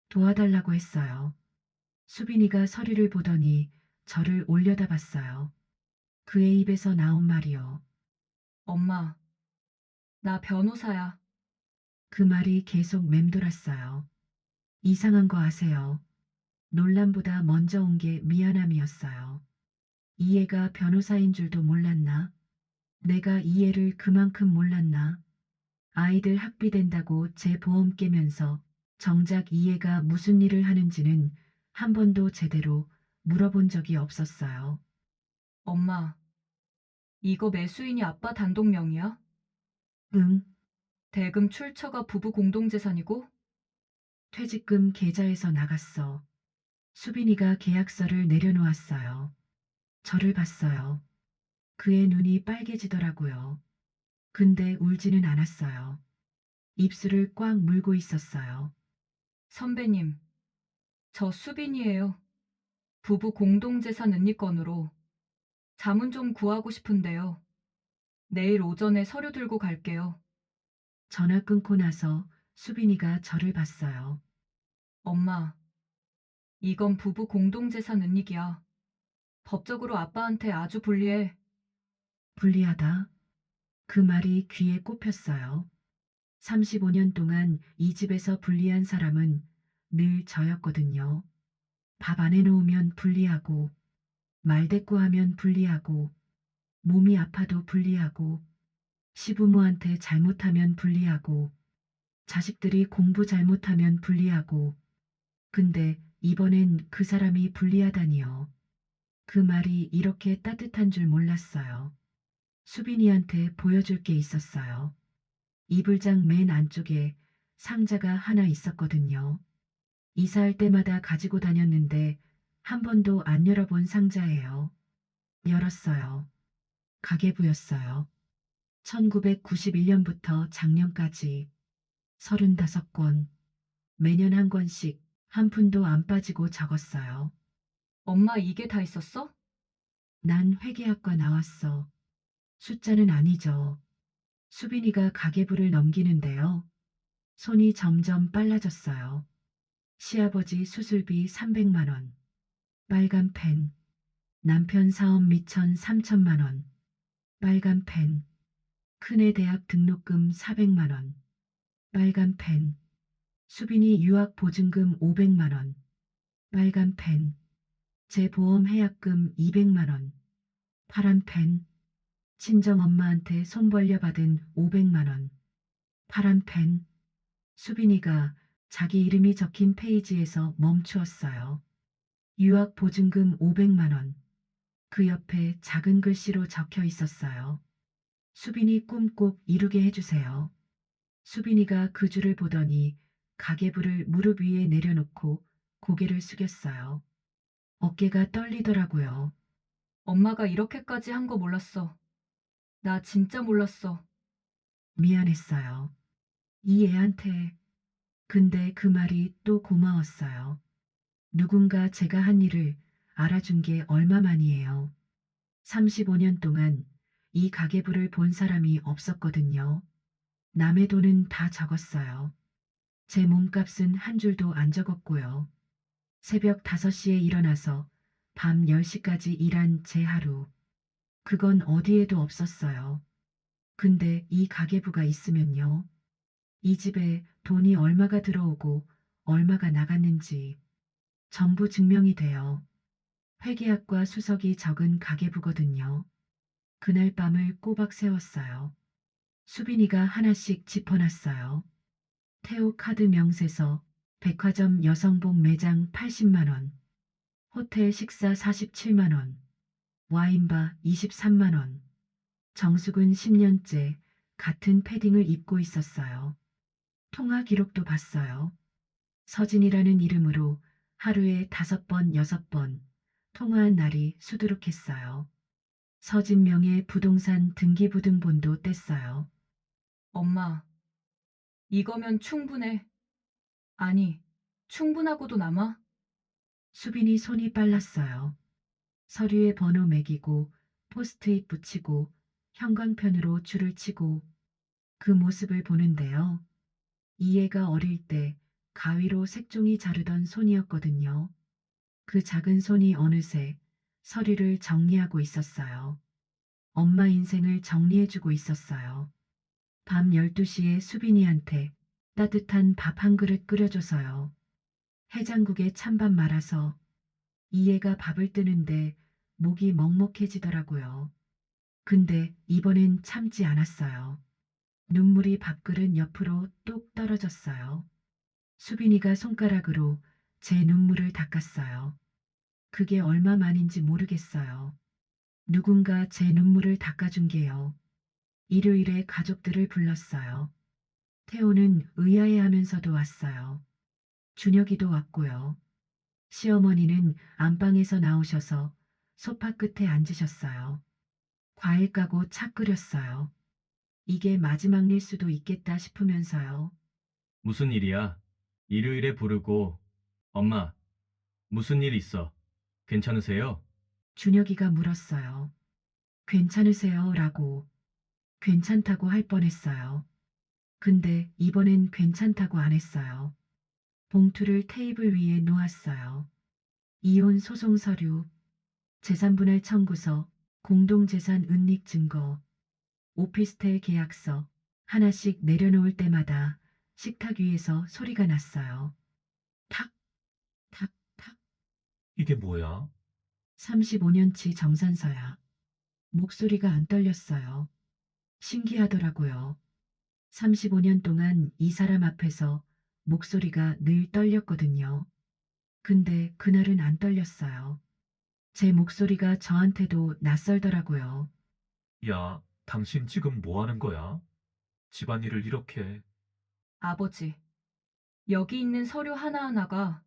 도와달라고 했어요. 수빈이가 서류를 보더니 저를 올려다봤어요. 그의 입에서 나온 말이요. 엄마, 나 변호사야. 그 말이 계속 맴돌았어요. 이상한 거 아세요? 논란보다 먼저 온 게 미안함이었어요. 이 애가 변호사인 줄도 몰랐나? 내가 이 애를 그만큼 몰랐나? 아이들 학비 된다고 제 보험 깨면서 정작 이 애가 무슨 일을 하는지는 한 번도 제대로 물어본 적이 없었어요. 엄마, 이거 매수인이 아빠 단독 명의야? 응, 대금 출처가 부부 공동재산이고? 퇴직금 계좌에서 나갔어. 수빈이가 계약서를 내려놓았어요. 저를 봤어요. 그의 눈이 빨개지더라고요. 근데 울지는 않았어요. 입술을 꽉 물고 있었어요. 선배님, 저 수빈이에요. 부부 공동재산 은닉건으로 자문 좀 구하고 싶은데요. 내일 오전에 서류 들고 갈게요. 전화 끊고 나서 수빈이가 저를 봤어요. 엄마, 이건 부부 공동재산 은닉이야. 법적으로 아빠한테 아주 불리해. 불리하다. 그 말이 귀에 꼽혔어요. 35년 동안 이 집에서 불리한 사람은 늘 저였거든요. 밥 안 해놓으면 불리하고, 말대꾸하면 불리하고, 몸이 아파도 불리하고, 시부모한테 잘못하면 불리하고, 자식들이 공부 잘못하면 불리하고, 근데 이번엔 그 사람이 불리하다니요. 그 말이 이렇게 따뜻한 줄 몰랐어요. 수빈이한테 보여줄 게 있었어요. 이불장 맨 안쪽에 상자가 하나 있었거든요. 이사할 때마다 가지고 다녔는데 한 번도 안 열어본 상자예요. 열었어요. 가계부였어요. 1991년부터 작년까지 35권, 매년 한 권씩 한 푼도 안 빠지고 적었어요. 엄마 이게 다 있었어? 난 회계학과 나왔어. 숫자는 아니죠. 수빈이가 가계부를 넘기는데요. 손이 점점 빨라졌어요. 시아버지 수술비 300만 원. 빨간 펜. 남편 사업 미천 3천만 원. 빨간 펜. 큰애 대학 등록금 400만 원. 빨간 펜. 수빈이 유학 보증금 500만 원. 빨간 펜. 제 보험 해약금 200만 원. 파란 펜. 친정 엄마한테 손 벌려 받은 500만 원. 파란 펜. 수빈이가 자기 이름이 적힌 페이지에서 멈추었어요. 유학 보증금 500만 원. 그 옆에 작은 글씨로 적혀 있었어요. 수빈이 꿈 꼭 이루게 해주세요. 수빈이가 그 줄을 보더니 가계부를 무릎 위에 내려놓고 고개를 숙였어요. 어깨가 떨리더라고요. 엄마가 이렇게까지 한 거 몰랐어. 나 진짜 몰랐어. 미안했어요. 이 애한테. 근데 그 말이 또 고마웠어요. 누군가 제가 한 일을 알아준 게 얼마만이에요. 35년 동안 이 가계부를 본 사람이 없었거든요. 남의 돈은 다 적었어요. 제 몸값은 한 줄도 안 적었고요. 새벽 5시에 일어나서 밤 10시까지 일한 제 하루. 그건 어디에도 없었어요. 근데 이 가계부가 있으면요. 이 집에 돈이 얼마가 들어오고 얼마가 나갔는지 전부 증명이 돼요. 회계학과 수석이 적은 가계부거든요. 그날 밤을 꼬박 세웠어요. 수빈이가 하나씩 짚어놨어요. 태호 카드 명세서, 백화점 여성복 매장 80만 원, 호텔 식사 47만 원, 와인바 23만 원. 정숙은 10년째 같은 패딩을 입고 있었어요. 통화 기록도 봤어요. 서진이라는 이름으로 하루에 5번, 6번 통화한 날이 수두룩했어요. 서진 명의 부동산 등기부등본도 뗐어요. 엄마, 이거면 충분해. 아니, 충분하고도 남아? 수빈이 손이 빨랐어요. 서류에 번호 매기고 포스트잇 붙이고 형광펜으로 줄을 치고 그 모습을 보는데요. 이해가 어릴 때 가위로 색종이 자르던 손이었거든요. 그 작은 손이 어느새 서류를 정리하고 있었어요. 엄마 인생을 정리해주고 있었어요. 밤 12시에 수빈이한테 따뜻한 밥 한 그릇 끓여줘서요. 해장국에 찬밥 말아서 이해가 밥을 뜨는데 목이 먹먹해지더라고요. 근데 이번엔 참지 않았어요. 눈물이 밥그릇 옆으로 뚝 떨어졌어요. 수빈이가 손가락으로 제 눈물을 닦았어요. 그게 얼마만인지 모르겠어요. 누군가 제 눈물을 닦아준 게요. 일요일에 가족들을 불렀어요. 태호는 의아해하면서도 왔어요. 준혁이도 왔고요. 시어머니는 안방에서 나오셔서 소파 끝에 앉으셨어요. 과일 까고 차 끓였어요. 이게 마지막 일 수도 있겠다 싶으면서요. 무슨 일이야? 일요일에 부르고, 엄마, 무슨 일 있어? 괜찮으세요? 준혁이가 물었어요. 괜찮으세요? 라고. 괜찮다고 할 뻔했어요. 근데 이번엔 괜찮다고 안 했어요. 봉투를 테이블 위에 놓았어요. 이혼 소송 서류, 재산분할 청구서, 공동재산 은닉 증거, 오피스텔 계약서 하나씩 내려놓을 때마다 식탁 위에서 소리가 났어요. 탁, 탁, 탁. 이게 뭐야? 35년치 정산서야. 목소리가 안 떨렸어요. 신기하더라고요. 35년 동안 이 사람 앞에서 목소리가 늘 떨렸거든요. 근데 그날은 안 떨렸어요. 제 목소리가 저한테도 낯설더라고요. 야, 당신 지금 뭐 하는 거야? 집안일을 이렇게. 아버지, 여기 있는 서류 하나하나가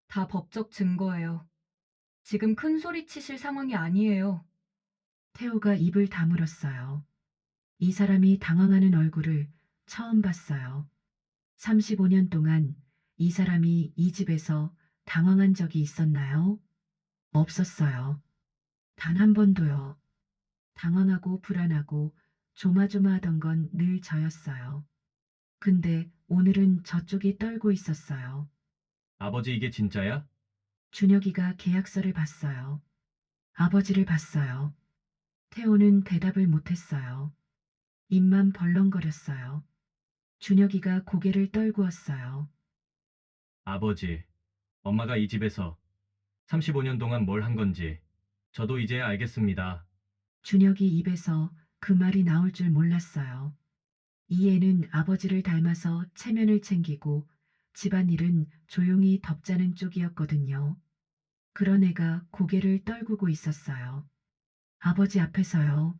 다 법적 증거예요. 지금 큰 소리 치실 상황이 아니에요. 태호가 입을 다물었어요. 이 사람이 당황하는 얼굴을 처음 봤어요. 35년 동안 이 사람이 이 집에서 당황한 적이 있었나요? 없었어요. 단 한 번도요. 당황하고 불안하고 조마조마하던 건 늘 저였어요. 근데 오늘은 저쪽이 떨고 있었어요. 아버지 이게 진짜야? 준혁이가 계약서를 봤어요. 아버지를 봤어요. 태호는 대답을 못했어요. 입만 벌렁거렸어요. 준혁이가 고개를 떨구었어요. 아버지, 엄마가 이 집에서 35년 동안 뭘 한 건지 저도 이제 알겠습니다. 준혁이 입에서 그 말이 나올 줄 몰랐어요. 이 애는 아버지를 닮아서 체면을 챙기고 집안일은 조용히 덮자는 쪽이었거든요. 그런 애가 고개를 떨구고 있었어요. 아버지 앞에서요.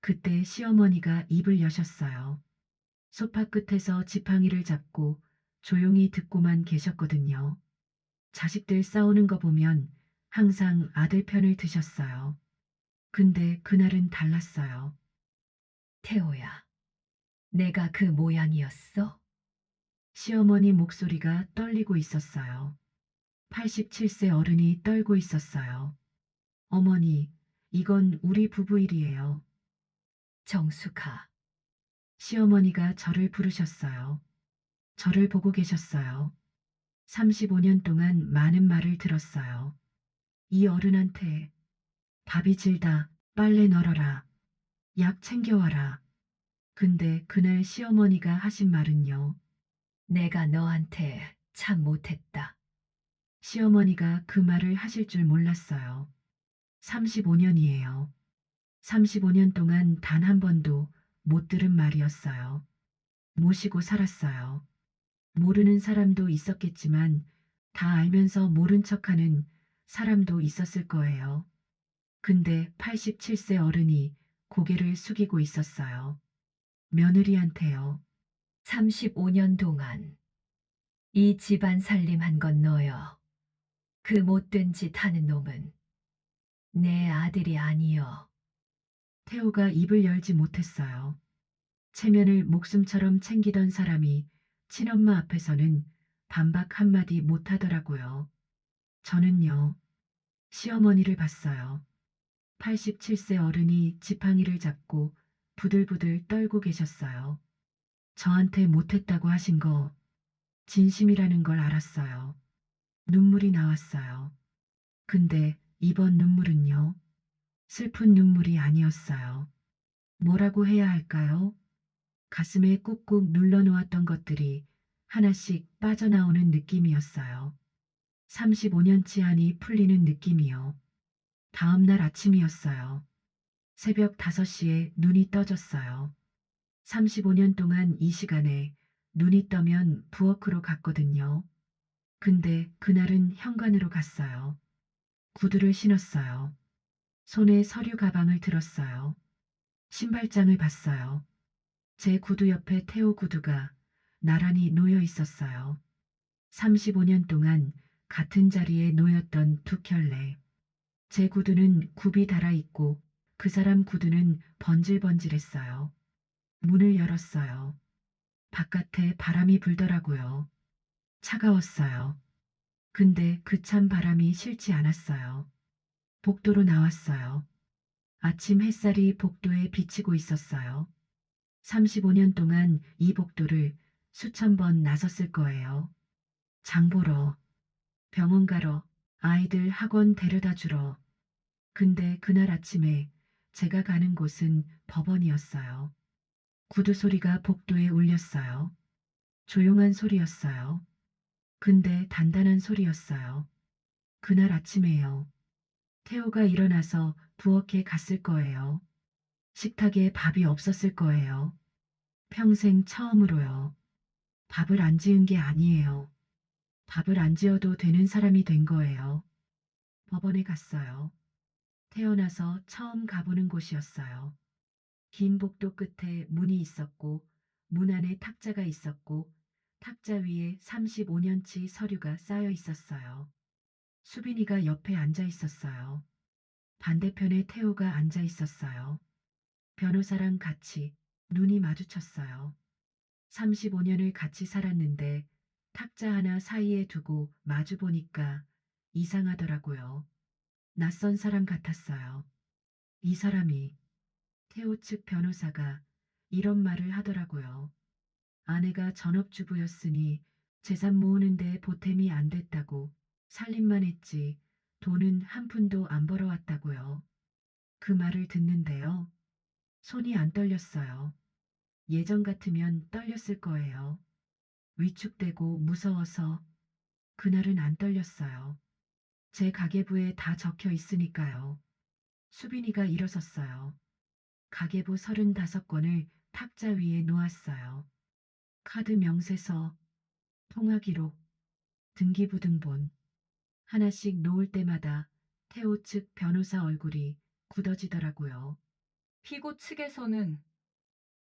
그때 시어머니가 입을 여셨어요. 소파 끝에서 지팡이를 잡고 조용히 듣고만 계셨거든요. 자식들 싸우는 거 보면 항상 아들 편을 드셨어요. 근데 그날은 달랐어요. 태호야, 내가 그 모양이었어? 시어머니 목소리가 떨리고 있었어요. 87세 어른이 떨고 있었어요. 어머니, 이건 우리 부부 일이에요. 정수가, 시어머니가 저를 부르셨어요. 저를 보고 계셨어요. 35년 동안 많은 말을 들었어요. 이 어른한테 밥이 질다, 빨래 널어라, 약 챙겨와라. 근데 그날 시어머니가 하신 말은요. 내가 너한테 참 못했다. 시어머니가 그 말을 하실 줄 몰랐어요. 35년이에요. 35년 동안 단 한 번도 못 들은 말이었어요. 모시고 살았어요. 모르는 사람도 있었겠지만 다 알면서 모른 척하는 사람도 있었을 거예요. 근데 87세 어른이 고개를 숙이고 있었어요. 며느리한테요. 35년 동안 이 집안 살림한 건 너여. 그 못된 짓 하는 놈은 내 아들이 아니여. 태호가 입을 열지 못했어요. 체면을 목숨처럼 챙기던 사람이 친엄마 앞에서는 반박 한마디 못하더라고요. 저는요, 시어머니를 봤어요. 87세 어른이 지팡이를 잡고 부들부들 떨고 계셨어요. 저한테 못했다고 하신 거 진심이라는 걸 알았어요. 눈물이 나왔어요. 근데 이번 눈물은요, 슬픈 눈물이 아니었어요. 뭐라고 해야 할까요? 가슴에 꾹꾹 눌러놓았던 것들이 하나씩 빠져나오는 느낌이었어요. 35년치 안이 풀리는 느낌이요. 다음 날 아침이었어요. 새벽 5시에 눈이 떠졌어요. 35년 동안 이 시간에 눈이 떠면 부엌으로 갔거든요. 근데 그날은 현관으로 갔어요. 구두를 신었어요. 손에 서류 가방을 들었어요. 신발장을 봤어요. 제 구두 옆에 태호 구두가 나란히 놓여 있었어요. 35년 동안 같은 자리에 놓였던 두 켤레. 제 구두는 굽이 달아 있고 그 사람 구두는 번질번질했어요. 문을 열었어요. 바깥에 바람이 불더라고요. 차가웠어요. 근데 그 찬 바람이 싫지 않았어요. 복도로 나왔어요. 아침 햇살이 복도에 비치고 있었어요. 35년 동안 이 복도를 수천 번 나섰을 거예요. 장 보러, 병원 가러, 아이들 학원 데려다 주러. 근데 그날 아침에 제가 가는 곳은 법원이었어요. 구두 소리가 복도에 울렸어요. 조용한 소리였어요. 근데 단단한 소리였어요. 그날 아침에요. 태호가 일어나서 부엌에 갔을 거예요. 식탁에 밥이 없었을 거예요. 평생 처음으로요. 밥을 안 지은 게 아니에요. 밥을 안 지어도 되는 사람이 된 거예요. 법원에 갔어요. 태어나서 처음 가보는 곳이었어요. 긴 복도 끝에 문이 있었고, 문 안에 탁자가 있었고, 탁자 위에 35년치 서류가 쌓여 있었어요. 수빈이가 옆에 앉아 있었어요. 반대편에 태호가 앉아 있었어요. 변호사랑 같이 눈이 마주쳤어요. 35년을 같이 살았는데 탁자 하나 사이에 두고 마주 보니까 이상하더라고요. 낯선 사람 같았어요. 이 사람이 태호 측 변호사가 이런 말을 하더라고요. 아내가 전업주부였으니 재산 모으는데 보탬이 안 됐다고 살림만 했지 돈은 한 푼도 안 벌어왔다고요. 그 말을 듣는데요. 손이 안 떨렸어요. 예전 같으면 떨렸을 거예요. 위축되고 무서워서 그날은 안 떨렸어요. 제 가계부에 다 적혀 있으니까요. 수빈이가 일어섰어요. 가계부 35건을 탁자 위에 놓았어요. 카드 명세서, 통화기록, 등기부등본. 하나씩 놓을 때마다 태호 측 변호사 얼굴이 굳어지더라고요. 피고 측에서는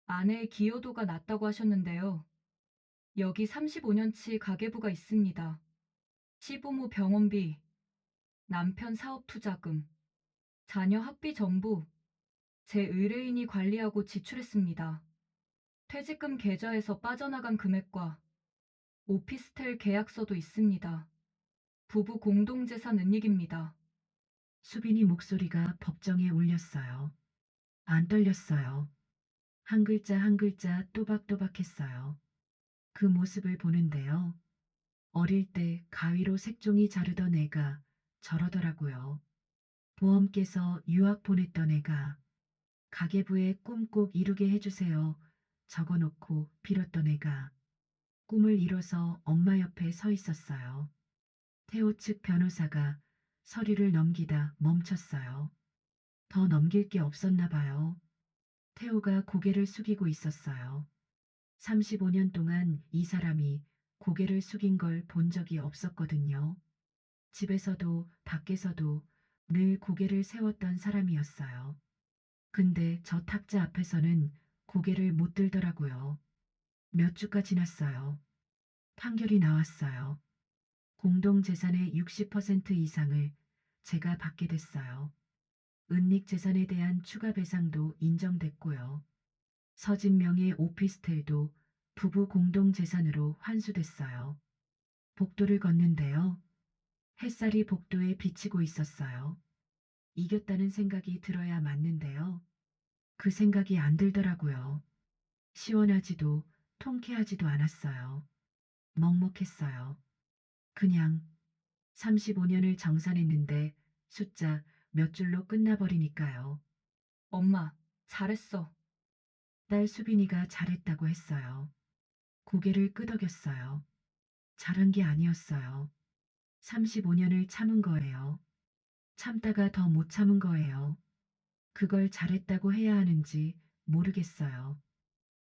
아내의 기여도가 낮다고 하셨는데요. 여기 35년치 가계부가 있습니다. 시부모 병원비, 남편 사업 투자금, 자녀 학비 전부 제 의뢰인이 관리하고 지출했습니다. 퇴직금 계좌에서 빠져나간 금액과 오피스텔 계약서도 있습니다. 부부 공동재산 은닉입니다. 수빈이 목소리가 법정에 울렸어요. 안 떨렸어요. 한 글자 한 글자 또박또박했어요. 그 모습을 보는데요. 어릴 때 가위로 색종이 자르던 애가 저러더라고요. 보험께서 유학 보냈던 애가 가계부에 꿈 꼭 이루게 해주세요. 적어놓고 빌었던 애가 꿈을 이뤄서 엄마 옆에 서 있었어요. 태호 측 변호사가 서류를 넘기다 멈췄어요. 더 넘길 게 없었나 봐요. 태호가 고개를 숙이고 있었어요. 35년 동안 이 사람이 고개를 숙인 걸 본 적이 없었거든요. 집에서도 밖에서도 늘 고개를 세웠던 사람이었어요. 근데 저 탁자 앞에서는 고개를 못 들더라고요. 몇 주가 지났어요. 판결이 나왔어요. 공동재산의 60% 이상을 제가 받게 됐어요. 은닉 재산에 대한 추가 배상도 인정됐고요. 서진 명의 오피스텔도 부부 공동재산으로 환수됐어요. 복도를 걷는데요. 햇살이 복도에 비치고 있었어요. 이겼다는 생각이 들어야 맞는데요. 그 생각이 안 들더라고요. 시원하지도 통쾌하지도 않았어요. 먹먹했어요. 그냥 35년을 정산했는데 숫자 몇 줄로 끝나버리니까요. 엄마, 잘했어. 딸 수빈이가 잘했다고 했어요. 고개를 끄덕였어요. 잘한 게 아니었어요. 35년을 참은 거예요. 참다가 더 못 참은 거예요. 그걸 잘했다고 해야 하는지 모르겠어요.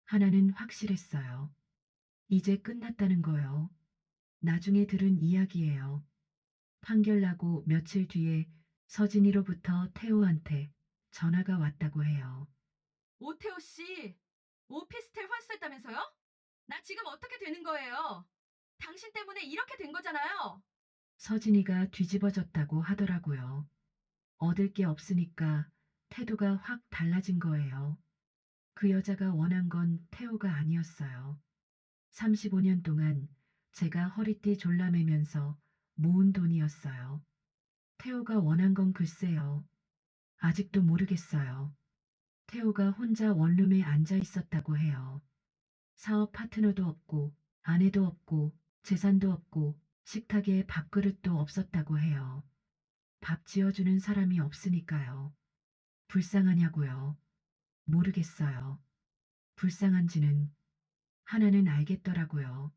하나는 확실했어요. 이제 끝났다는 거요. 나중에 들은 이야기예요. 판결 나고 며칠 뒤에 서진이로부터 태호한테 전화가 왔다고 해요. 오태호 씨, 오피스텔 환수했다면서요? 나 지금 어떻게 되는 거예요? 당신 때문에 이렇게 된 거잖아요. 서진이가 뒤집어졌다고 하더라고요. 얻을 게 없으니까 태도가 확 달라진 거예요. 그 여자가 원한 건 태호가 아니었어요. 35년 동안 제가 허리띠 졸라매면서 모은 돈이었어요. 태호가 원한 건 글쎄요. 아직도 모르겠어요. 태호가 혼자 원룸에 앉아 있었다고 해요. 사업 파트너도 없고 아내도 없고 재산도 없고 식탁에 밥그릇도 없었다고 해요. 밥 지어주는 사람이 없으니까요. 불쌍하냐고요. 모르겠어요. 불쌍한지는 하나는 알겠더라고요.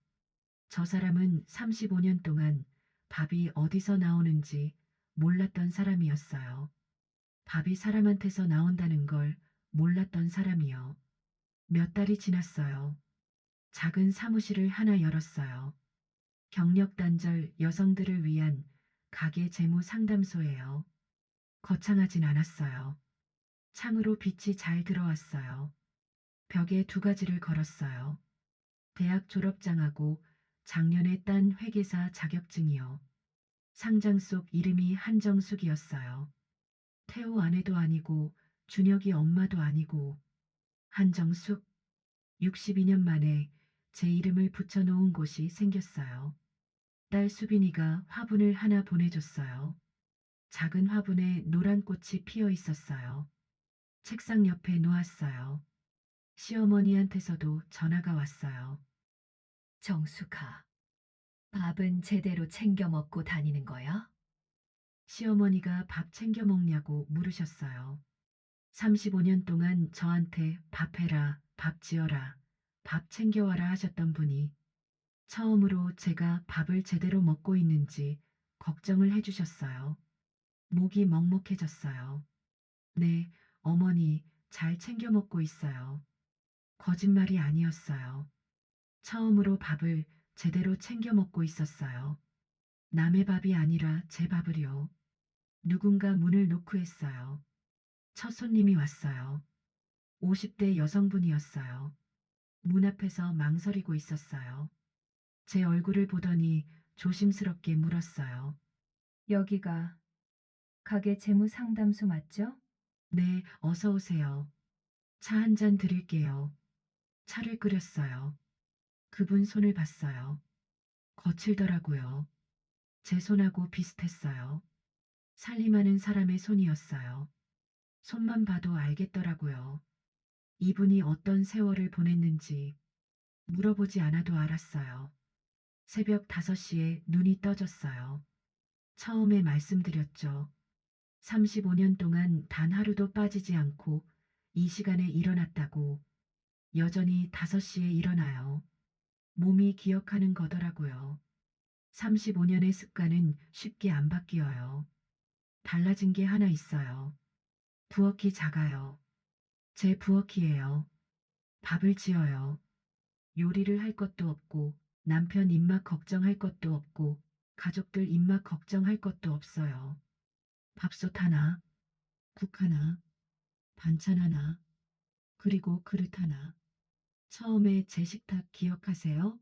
저 사람은 35년 동안 밥이 어디서 나오는지 몰랐던 사람이었어요. 밥이 사람한테서 나온다는 걸 몰랐던 사람이요. 몇 달이 지났어요. 작은 사무실을 하나 열었어요. 경력 단절 여성들을 위한 가게 재무 상담소예요. 거창하진 않았어요. 창으로 빛이 잘 들어왔어요. 벽에 2가지를 걸었어요. 대학 졸업장하고 작년에 딴 회계사 자격증이요. 상장 속 이름이 한정숙이었어요. 태호 아내도 아니고 준혁이 엄마도 아니고 한정숙. 62년 만에 제 이름을 붙여놓은 곳이 생겼어요. 딸 수빈이가 화분을 하나 보내줬어요. 작은 화분에 노란 꽃이 피어 있었어요. 책상 옆에 놓았어요. 시어머니한테서도 전화가 왔어요. 정숙아, 밥은 제대로 챙겨 먹고 다니는 거야? 시어머니가 밥 챙겨 먹냐고 물으셨어요. 35년 동안 저한테 밥 해라, 밥 지어라, 밥 챙겨와라 하셨던 분이 처음으로 제가 밥을 제대로 먹고 있는지 걱정을 해주셨어요. 목이 먹먹해졌어요. 네, 어머니 잘 챙겨 먹고 있어요. 거짓말이 아니었어요. 처음으로 밥을 제대로 챙겨 먹고 있었어요. 남의 밥이 아니라 제 밥을요. 누군가 문을 노크했어요. 첫 손님이 왔어요. 50대 여성분이었어요. 문 앞에서 망설이고 있었어요. 제 얼굴을 보더니 조심스럽게 물었어요. 여기가 가게 재무 상담소 맞죠? 네, 어서 오세요. 차 한 잔 드릴게요. 차를 끓였어요. 그분 손을 봤어요. 거칠더라고요. 제 손하고 비슷했어요. 살림하는 사람의 손이었어요. 손만 봐도 알겠더라고요. 이분이 어떤 세월을 보냈는지 물어보지 않아도 알았어요. 새벽 5시에 눈이 떠졌어요. 처음에 말씀드렸죠. 35년 동안 단 하루도 빠지지 않고 이 시간에 일어났다고. 여전히 5시에 일어나요. 몸이 기억하는 거더라고요. 35년의 습관은 쉽게 안 바뀌어요. 달라진 게 하나 있어요. 부엌이 작아요. 제 부엌이에요. 밥을 지어요. 요리를 할 것도 없고, 남편 입맛 걱정할 것도 없고, 가족들 입맛 걱정할 것도 없어요. 밥솥 하나, 국 하나, 반찬 하나, 그리고 그릇 하나. 처음에 제 식탁 기억하세요?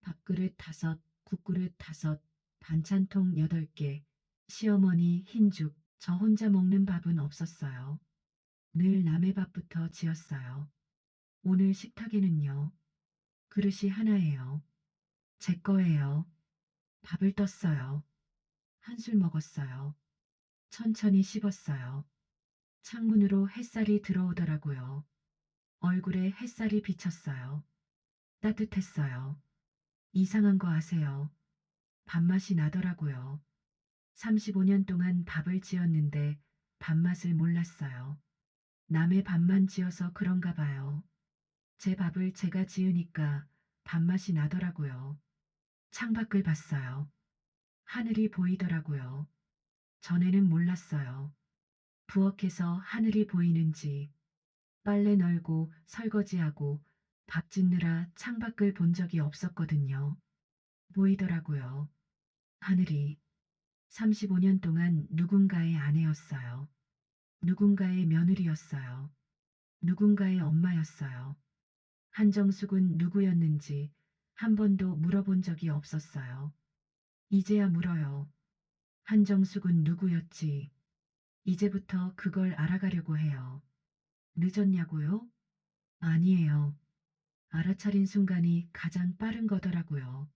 밥그릇 5, 국그릇 5, 반찬통 8개, 시어머니 흰죽, 저 혼자 먹는 밥은 없었어요. 늘 남의 밥부터 지었어요. 오늘 식탁에는요, 그릇이 하나예요. 제 거예요. 밥을 떴어요. 한술 먹었어요. 천천히 씹었어요. 창문으로 햇살이 들어오더라고요. 얼굴에 햇살이 비쳤어요. 따뜻했어요. 이상한 거 아세요? 밥맛이 나더라고요. 35년 동안 밥을 지었는데 밥맛을 몰랐어요. 남의 밥만 지어서 그런가 봐요. 제 밥을 제가 지으니까 밥맛이 나더라고요. 창밖을 봤어요. 하늘이 보이더라고요. 전에는 몰랐어요. 부엌에서 하늘이 보이는지, 빨래 널고 설거지하고 밥 짓느라 창밖을 본 적이 없었거든요. 보이더라고요. 하늘이. 35년 동안 누군가의 아내였어요. 누군가의 며느리였어요. 누군가의 엄마였어요. 한정숙은 누구였는지 한 번도 물어본 적이 없었어요. 이제야 물어요. 한정숙은 누구였지? 이제부터 그걸 알아가려고 해요. 늦었냐고요? 아니에요. 알아차린 순간이 가장 빠른 거더라고요.